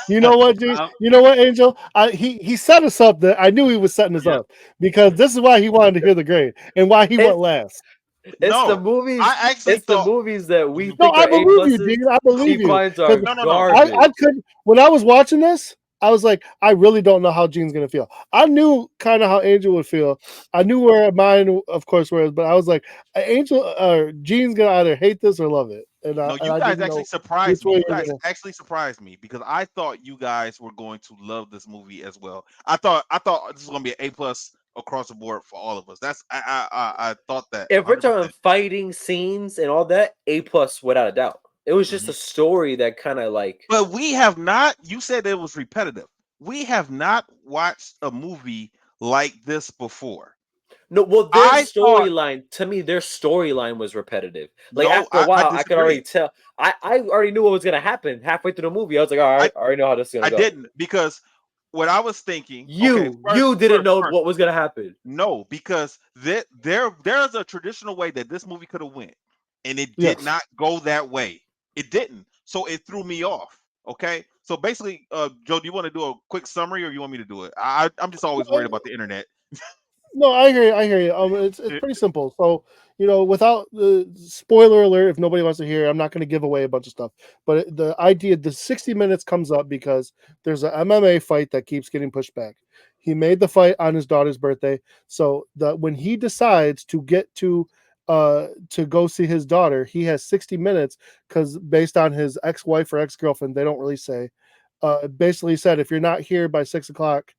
You know what, G? You know what, Angel? He set us up. That I knew he was setting us up because this is why he wanted to hear the grade and why he went last. It's the movies. I actually the movies that we think No, I are believe you, A+. Dean. I believe He you. finds are garbage. I couldn't. When I was watching this, I was like, I really don't know how Gene's gonna feel. I knew kind of how Angel would feel. I knew where mine, of course, was, but I was like, Gene's gonna either hate this or love it. And no, you guys actually surprised me. You guys actually surprised me because I thought you guys were going to love this movie as well. I thought this was gonna be an A+ across the board for all of us. That's I thought that. If we're talking fighting scenes and all that, A+ without a doubt. It was just a story that kind of like. But we have not. You said it was repetitive. We have not watched a movie like this before. No, well, their storyline to me, their storyline was repetitive. Like after a while, I could already tell. I already knew what was gonna happen halfway through the movie. I was like, all right, I already know how this is gonna go. I didn't because what I was thinking. You didn't know what was gonna happen. No, because there's a traditional way that this movie could have went, and it did not go that way. It didn't, so it threw me off. Okay, so basically, Joe, do you want to do a quick summary, or you want me to do it? I'm just always worried about the internet. No, I hear you. It's pretty simple. So, without the spoiler alert, if nobody wants to hear, I'm not going to give away a bunch of stuff. But the idea, the 60 minutes comes up because there's an MMA fight that keeps getting pushed back. He made the fight on his daughter's birthday, so that when he decides to get to go see his daughter, he has 60 minutes because based on his ex-wife or ex-girlfriend, they don't really say. Basically said if you're not here by 6 o'clock,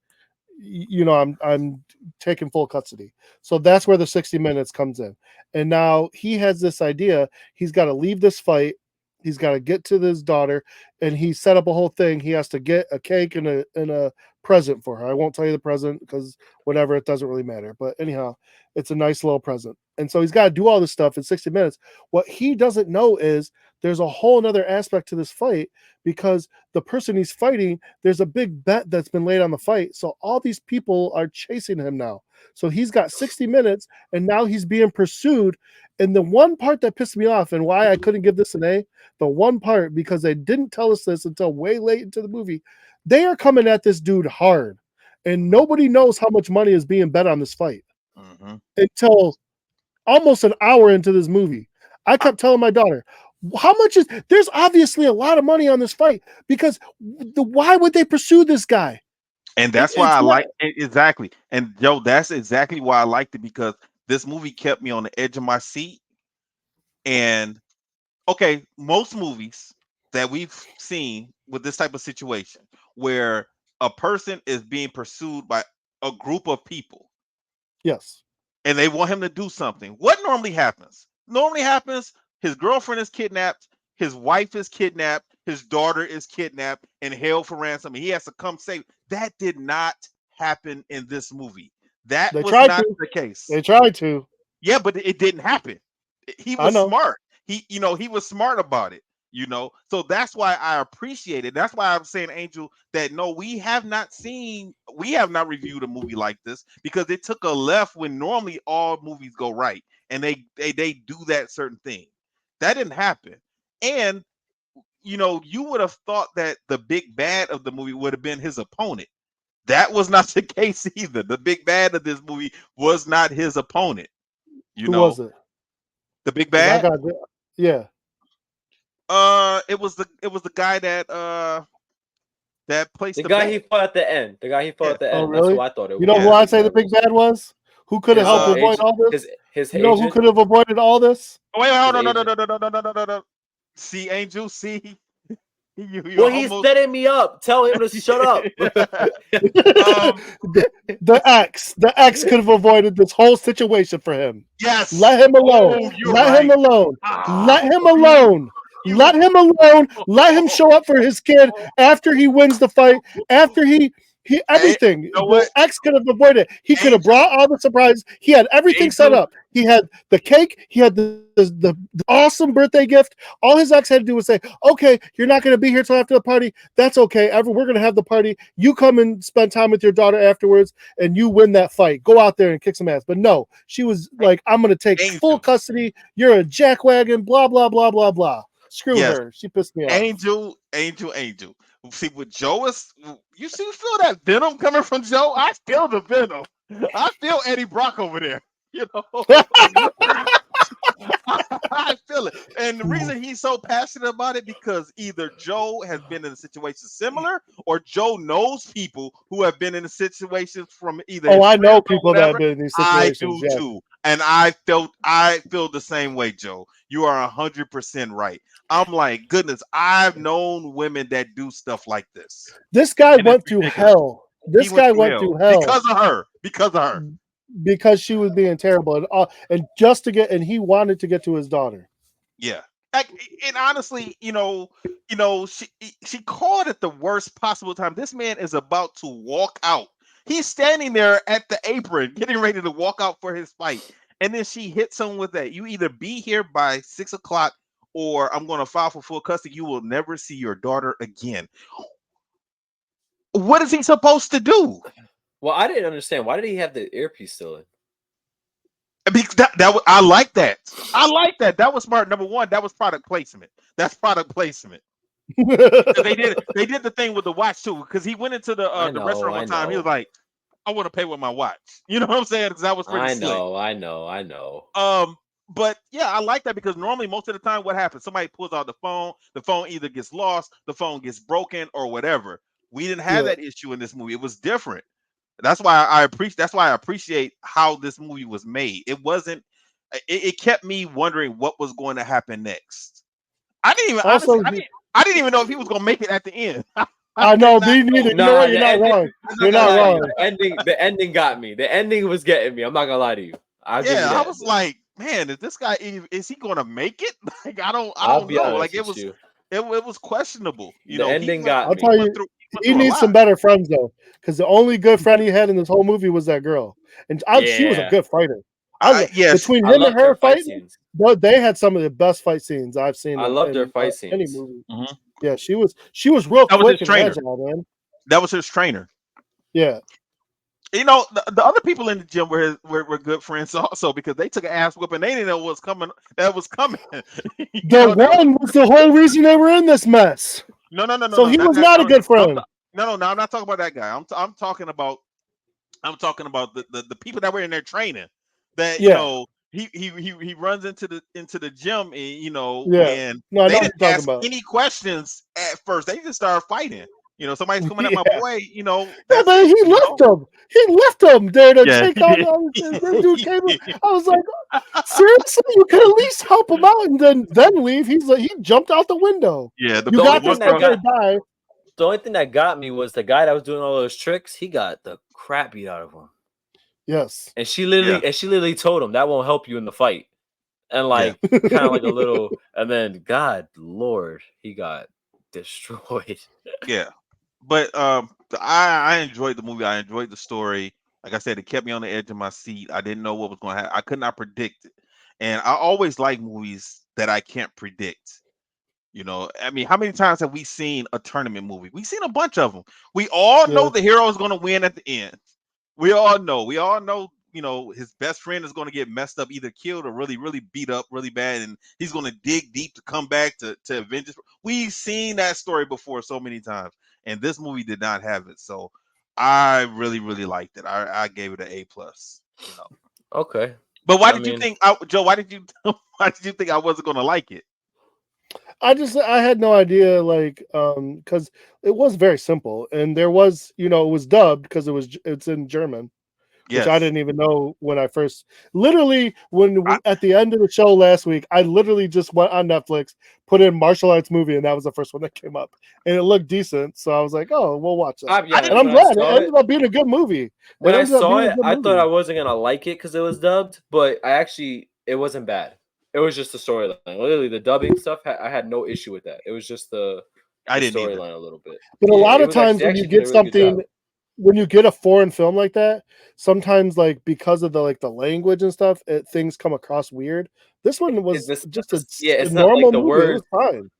I'm taking full custody. So that's where the 60 minutes comes in. And now he has this idea. He's got to leave this fight. He's got to get to his daughter, and he set up a whole thing. He has to get a cake and a present for her. I won't tell you the present because whatever, it doesn't really matter. But anyhow, it's a nice little present. And so he's got to do all this stuff in 60 minutes. What he doesn't know is there's a whole other aspect to this fight, because the person he's fighting, there's a big bet that's been laid on the fight. So all these people are chasing him now. So he's got 60 minutes, and now he's being pursued. And the one part that pissed me off, and why I couldn't give this an A, the one part, because they didn't tell us this until way late into the movie, they are coming at this dude hard. And nobody knows how much money is being bet on this fight until almost an hour into this movie. I kept telling my daughter, how much is there's obviously a lot of money on this fight, because why would they pursue this guy? And that's why I like it exactly. And Joe, that's exactly why I liked it, because this movie kept me on the edge of my seat. And okay, most movies that we've seen with this type of situation where a person is being pursued by a group of people. Yes. And they want him to do something. What normally happens? Normally happens, his girlfriend is kidnapped, his wife is kidnapped, his daughter is kidnapped and held for ransom, and he has to come save. That did not happen in this movie. That was not the case. They tried to. Yeah, but it didn't happen. He was smart. He was smart about it. So that's why I appreciate it. That's why I'm saying, Angel, that no, we have not reviewed a movie like this, because it took a left when normally all movies go right, and they do that certain thing. That didn't happen. And you would have thought that the big bad of the movie would have been his opponent. That was not the case either. The big bad of this movie was not his opponent. Who was it? The big bad? Yeah. It was the guy that placed the guy he fought at the end. The guy he fought at the end. Really? That's what I thought it was. You know who I'd say the big bad was? Who could have helped avoid all this? His you know who could have avoided all this? Wait, hold on, no. See, Angel, see. He's setting me up. Tell him to shut up. The ex could have avoided this whole situation for him. Yes. Let him alone. Let him alone. Let him alone. Let him alone. Let him show up for his kid after he wins the fight. After he everything. The ex could have avoided it. He could have brought all the surprises. He had everything set up. He had the cake. He had the awesome birthday gift. All his ex had to do was say, okay, you're not going to be here till after the party. That's okay. We're going to have the party. You come and spend time with your daughter afterwards, and you win that fight. Go out there and kick some ass. But no, she was like, I'm going to take full custody. You're a jackwagon, blah, blah, blah, blah, blah. Screw her. She pissed me off. Angel. See, what Joe is, you feel that venom coming from Joe? I feel the venom. I feel Eddie Brock over there. I feel it. And the reason he's so passionate about it, because either Joe has been in a situation similar, or Joe knows people who have been in a situation from either. I know people that have been in these situations. I do too. And I feel the same way, Joe. You are 100% right. I'm like, goodness, I've known women that do stuff like this. This guy went through hell. This guy went through hell because of her. Because she was being terrible, and just to get, and he wanted to get to his daughter. Yeah, and honestly, she called it the worst possible time. This man is about to walk out. He's standing there at the apron, getting ready to walk out for his fight, and then she hits him with that. You either be here by 6 o'clock, or I'm going to file for full custody. You will never see your daughter again. What is he supposed to do? Well, I didn't understand. Why did he have the earpiece still in? I like that. I like that. That was smart. Number one, that was product placement. That's product placement. they did the thing with the watch too, because he went into the restaurant one time. He was like, "I want to pay with my watch." You know what I'm saying? Because that was pretty slick. I know. But yeah, I like that, because normally most of the time, what happens? Somebody pulls out the phone either gets lost, the phone gets broken, or whatever. We didn't have that issue in this movie. It was different. That's why I appreciate how this movie was made. It wasn't. It kept me wondering what was going to happen next. I didn't even know if he was going to make it at the end. I did know, not me neither. You know Nah, what? You're not wrong. I'm You're not not gonna lie to you. wrong. The ending got me. The ending was getting me. I'm not gonna lie to you. I'll give you Yeah, I that. was like, man, is this guy is he gonna make it? Like, I I'll don't be know. honest Like, with you. it was questionable. You The know, ending got I'll me. tell you, he went he through a needs lot. some better friends though, because the only good friend he had in this whole movie was that girl, and she was a Yeah. good fighter. Yes, Between I him and loved her her fight fighting, scenes. they had some of the best fight scenes I've seen I loved her in fight any scenes. movie. mhm. Yeah, she was real That was his quick and trainer. agile, man. That was his trainer. Yeah, You know, the other people in the gym were good friends also because they took an ass whooping. They didn't know what was coming. That was coming. You the know, that was one was the whole reason they were in this mess. So he Not was that. not a good friend. No. I'm not talking about that guy. I'm talking about the people that were in there training. That Yeah, he runs into the gym and yeah. and No, I know they what didn't you're talking ask about. any questions at first. They just started fighting. Somebody's coming at my Yeah. boy. Yeah, That's man, it. he left him. He left him there to Yeah, take he on did. this dude came in. I was like, seriously, you could at least help him out and then leave. He's like, he jumped out the window. Yeah, You The only got thing this, that okay, got bye. the only thing that got me was the guy that was doing all those tricks. He got the crap beat out of him, Yes. and she yeah, literally told him that won't help you in the fight, and yeah, like kind of like a little, and then God Lord, he got destroyed. yeah. But I enjoyed the movie. I enjoyed the story. Like I said, it kept me on the edge of my seat. I didn't know what was going to happen. I could not predict it, and I always like movies that I can't predict. I mean, how many times have we seen a tournament movie? We've seen a bunch of them. We all know Yeah. the hero is going to win at the end. We all know. His best friend is going to get messed up, either killed or really, really beat up really bad, and he's going to dig deep to come back to avenge us. We've seen that story before so many times, and this movie did not have it. So I really, really liked it. I gave it an A+. Okay, But why I did you mean, think, Joe? Why did you think I wasn't going to like it? I had no idea, like, because it was very simple, and there was, it was dubbed because it's in German, which I Yes. didn't even know when I first. Literally, when I, at the end of the show last week, I literally just went on Netflix, put in martial arts movie, and that was the first one that came up, and it looked decent, so I was like, oh, we'll watch that, I'll be I and didn't honest. I'm When I glad it saw it, ended up being a good movie. when It I ended up saw being a it, good I thought I movie. wasn't gonna like it because it was dubbed, but it wasn't bad. It was just the storyline. Literally, the dubbing stuff, I had no issue with that. It was just the didn't either. storyline a little bit. But a Yeah, lot it of was actually times they when you actually did get a really good job. something, when you get a foreign film like that, sometimes like because of the language and stuff, things come across weird. This one was just Yeah, a it's not like normal the movie. It words. was fine.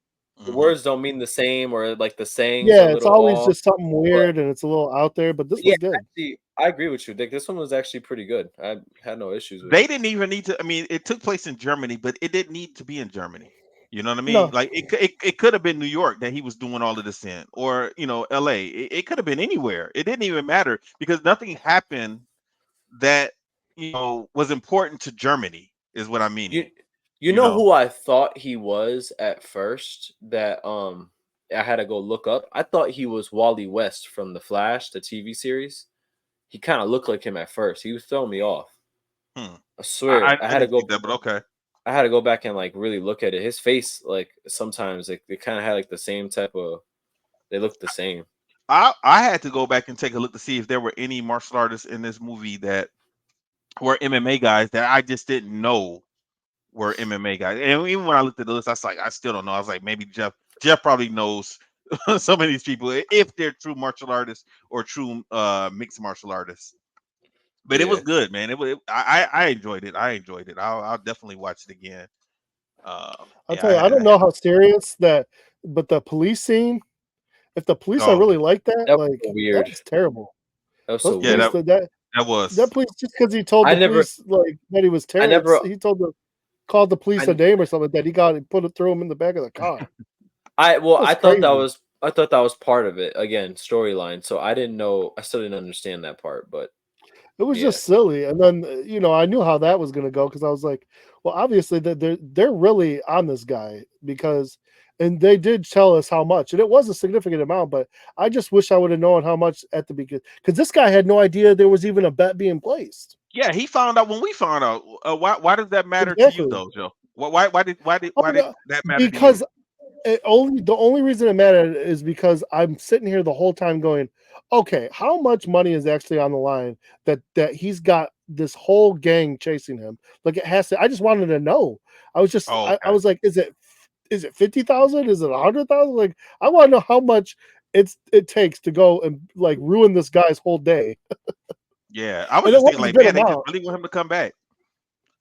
The Mhm. words don't mean the same, or like the sayings are Yeah, a it's little always off. just something But weird and it's a little out there, but this yeah, was good. actually, I agree with you, Dick. This one was actually pretty good. I had no issues with They it. didn't even need to. I mean, it took place in Germany, but it didn't need to be in Germany. You know what I mean? No, Like it could have been New York that he was doing all of this in, or L.A. It could have been anywhere. It didn't even matter because nothing happened that was important to Germany. Is what I'm You meaning. you You know know? who I thought he was at first that I had to go look up. I thought he was Wally West from The Flash, the TV series. He kind of looked like him at first. He was throwing me off. Hmm. I swear. I didn't think that, but okay. I had to go back and like really look at it. His face, like sometimes like they kind of had like the same type of they looked the same. I had to go back and take a look to see if there were any martial artists in this movie that were MMA guys that I just didn't know were MMA guys. And even when I looked at the list, I was like, I still don't know. I was like, maybe Jeff probably knows some of these people if they're true martial artists or true mixed martial artists. But it was Yeah. good, man. I enjoyed it. I enjoyed it. I'll definitely watch it again. I'll Yeah, tell you, I don't I had know how serious that, but the police scene, if the police are oh really like that, That was like so weird. that's terrible. That was Those so yeah, police, weird. that that was police, just because he told I the never police like that he was I terrorist, never he called the police a I name or something like that. He got it, threw him in the back of the car. I That's thought that crazy. was I thought that was part of it. Again, storyline. So I didn't know I still didn't understand that part, but It was yeah. just silly. And then I knew how that was going to go because I was like, well, obviously that they're really on this guy because, and they did tell us how much, and it was a significant amount. But I just wish I would have known how much at the beginning because this guy had no idea there was even a bet being placed. yeah. He found out when we found out. Why does that matter to you Exactly. though, Joe? Why did Oh, no, that matter to because you? the only reason it mattered is because I'm sitting here the whole time going, okay, how much money is actually on the line that he's got this whole gang chasing him? Like it has to. I just wanted to know. I Okay. was like, is it 50,000? Is it 100,000? Like I want to know how much it takes to go and like ruin this guy's whole day. Yeah, I was And it just was thinking a like, good man, they just amount. really want him to come back.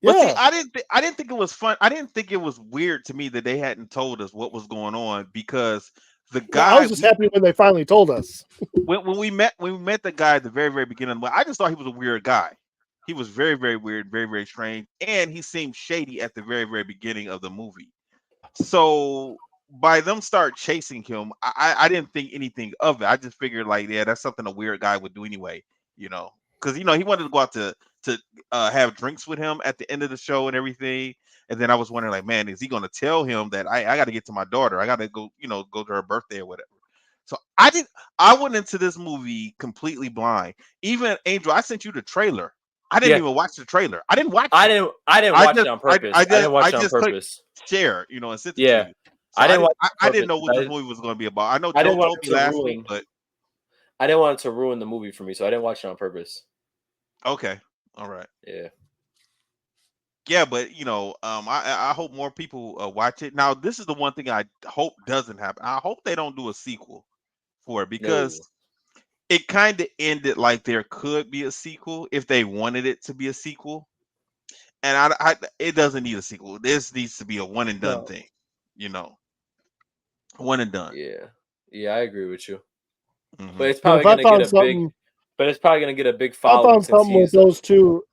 But see, Yeah. I didn't think it was fun. I didn't think it was weird to me that they hadn't told us what was going on because the No, I guy was just happy when they finally told us. when we met the guy at the very beginning, I just thought he was a weird guy. He was very weird, very strange, and he seemed shady at the very beginning of the movie. So by them start chasing him, I didn't think anything of it. I just figured like, yeah, that's something a weird guy would do anyway, because he wanted to go out to have drinks with him at the end of the show and everything. And then I was wondering like, man, is he going to tell him that I got to get to my daughter? I got to go, go to her birthday or whatever. So I went into this movie completely blind. Even Angel, I sent you the trailer. I didn't Yeah, even watch the trailer. I didn't watch I it. didn't. I didn't I watch it just on purpose. I didn't I watch it on just clicked purpose. share, and sent it to Yeah, you. So I didn't watch it I on didn't purpose. know what this movie was going to be about. I know I Joe didn't want told it me to last week, ruin. but I didn't want it to ruin the movie for me, so I didn't watch it on purpose. okay, all right, Yeah. yeah, but I hope more people watch it. Now, this is the one thing I hope doesn't happen. I hope they don't do a sequel for it No. because it kind of ended like there could be a sequel if they wanted it to be a sequel, and it doesn't need a sequel. This needs to be a one and done No. thing, one and done. Yeah. Yeah, I agree with you. But Hmm. it's But probably gonna get a big. But it's probably gonna get a big if I following found since something with he's. those two,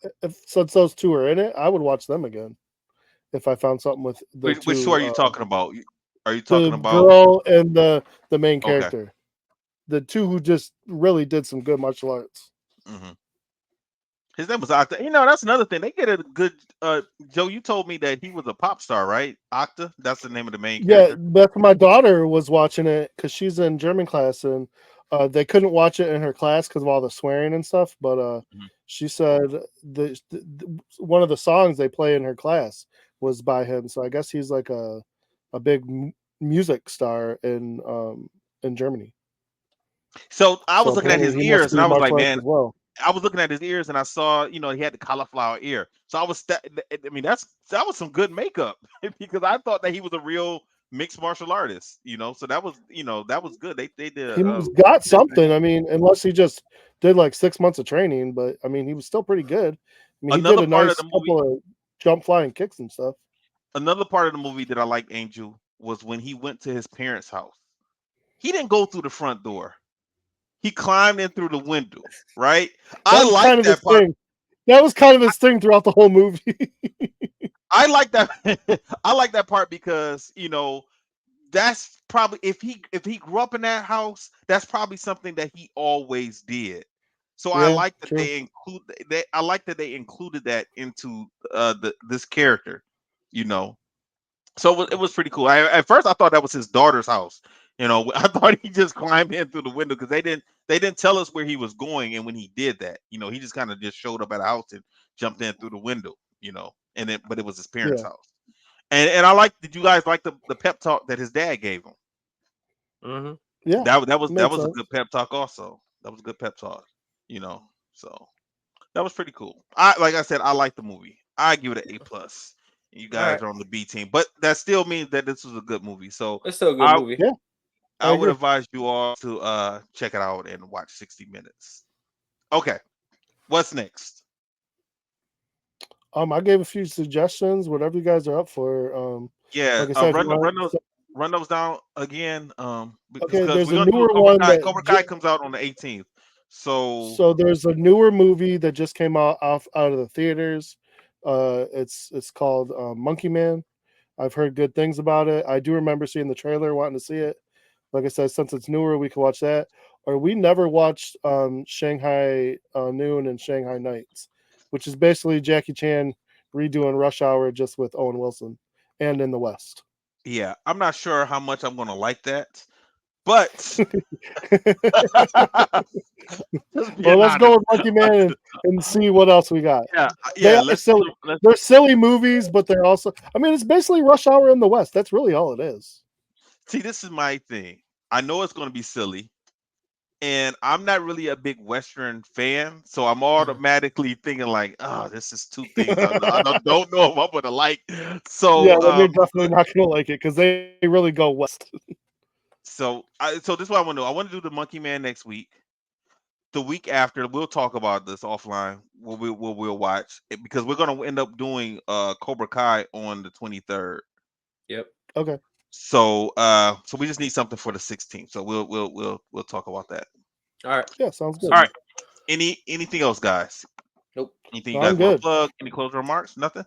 since those two are in it, I would watch them again. If I found something with the Which show are you two, talking about? Are you the talking about? girl and the main Okay. character, the two who just really did some good martial arts. Hmm. His name was Octa. That's another thing. They get a good. Joe, you told me that he was a pop star, right? Octa. That's the name of the main Yeah, character. but my daughter was watching it because she's in German class, and they couldn't watch it in her class because of all the swearing and stuff. But Mhm. she said one of the songs they play in her class was by him. So I guess he's like a big music star in Germany. So I So was looking at apparently his he must ears, and do I was like, martial arts man, as well. I was looking at his ears, and I saw, he had the cauliflower ear. So I was, I mean, that was some good makeup because I thought that he was a real mixed martial artist. So that was good. They did He's a got good thing. something. I mean, unless he just did like 6 months of training, but I mean, he was still pretty good. I mean, he did Another a part of nice the movie, couple of jump, flying kicks and stuff. another part of the movie that I like, Angel, was when he went to his parents' house. He didn't go through the front door. He climbed in through the window, right? That I was like kind of his that part. thing. That was kind of his thing throughout the whole movie. I like that. I like that part because that's probably if he grew up in that house, that's probably something that he always did. So I Yeah, like that true. I like that they included that into this character, you know. So it was pretty cool. At first I thought that was his daughter's house. I thought he just climbed in through the window because they didn't tell us where he was going, and when he did that, he just kind of just showed up at a house and jumped in through the window, but it was his parents' Yeah, house. And I like. Did you guys like the pep talk that his dad gave him? Mm-hmm. yeah, That made was a sense. good pep talk. Also, that was a good pep talk. You know, so that was pretty cool. Like I said, I like the movie. I give it an A+. You All right. guys are on the B team, but that still means that this was a good movie. So It's still a good I movie. Yeah, I I would agree. advise you all to check it out and watch 60 Minutes. Okay, what's next? I gave a few suggestions. Whatever you guys are up for. Yeah, Like I said, if you run want, run those down again. okay, Because there's we're a gonna do a newer Cobra one Kai. that Cobra Kai comes out on the 18th. So so there's a newer movie that just came out out of the theaters. It's called Monkey Man. I've heard good things about it. I do remember seeing the trailer, wanting to see it. Like I said, since it's newer, we can watch that. Or we never watched Shanghai Noon and Shanghai Nights, which is basically Jackie Chan redoing Rush Hour just with Owen Wilson and in the West. yeah, I'm not sure how much I'm gonna like that, but just Well, being let's go honest. with Monkey Man and see what else we got. Yeah, They yeah. are Let's silly. let's. They're silly movies, but they're also. I mean, it's basically Rush Hour in the West. That's really all it is. See, this is my thing. I know it's going to be silly, and I'm not really a big Western fan, so I'm automatically thinking like, "Oh, this is two things I don't know if I'm gonna like." Yeah, So, then you're definitely not gonna like it because they really go west. so this is what I want to do. I want to do the Monkey Man next week. The week after, we'll talk about this offline. We'll watch it because we're gonna end up doing Cobra Kai on the 23rd. Yep. Okay. So we just need something for the 16th. So we'll talk about that. All right. Yeah, sounds good. All right. Anything else, guys? Nope. Anything you No, I'm guys want to good. plug? Any closing remarks? Nothing.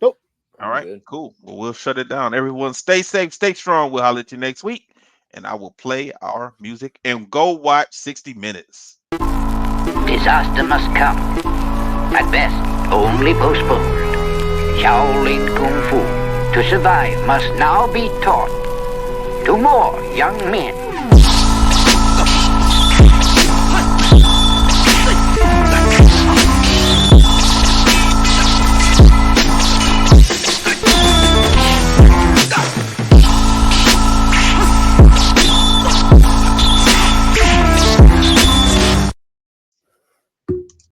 Nope. All right. Good. Cool. Well, we'll shut it down. Everyone, stay safe, stay strong. We'll holler at you next week, and I will play our music and go watch 60 Minutes. Disaster must come. At best, only postponed. Shaolin Kung Fu, to survive, must now be taught to more young men.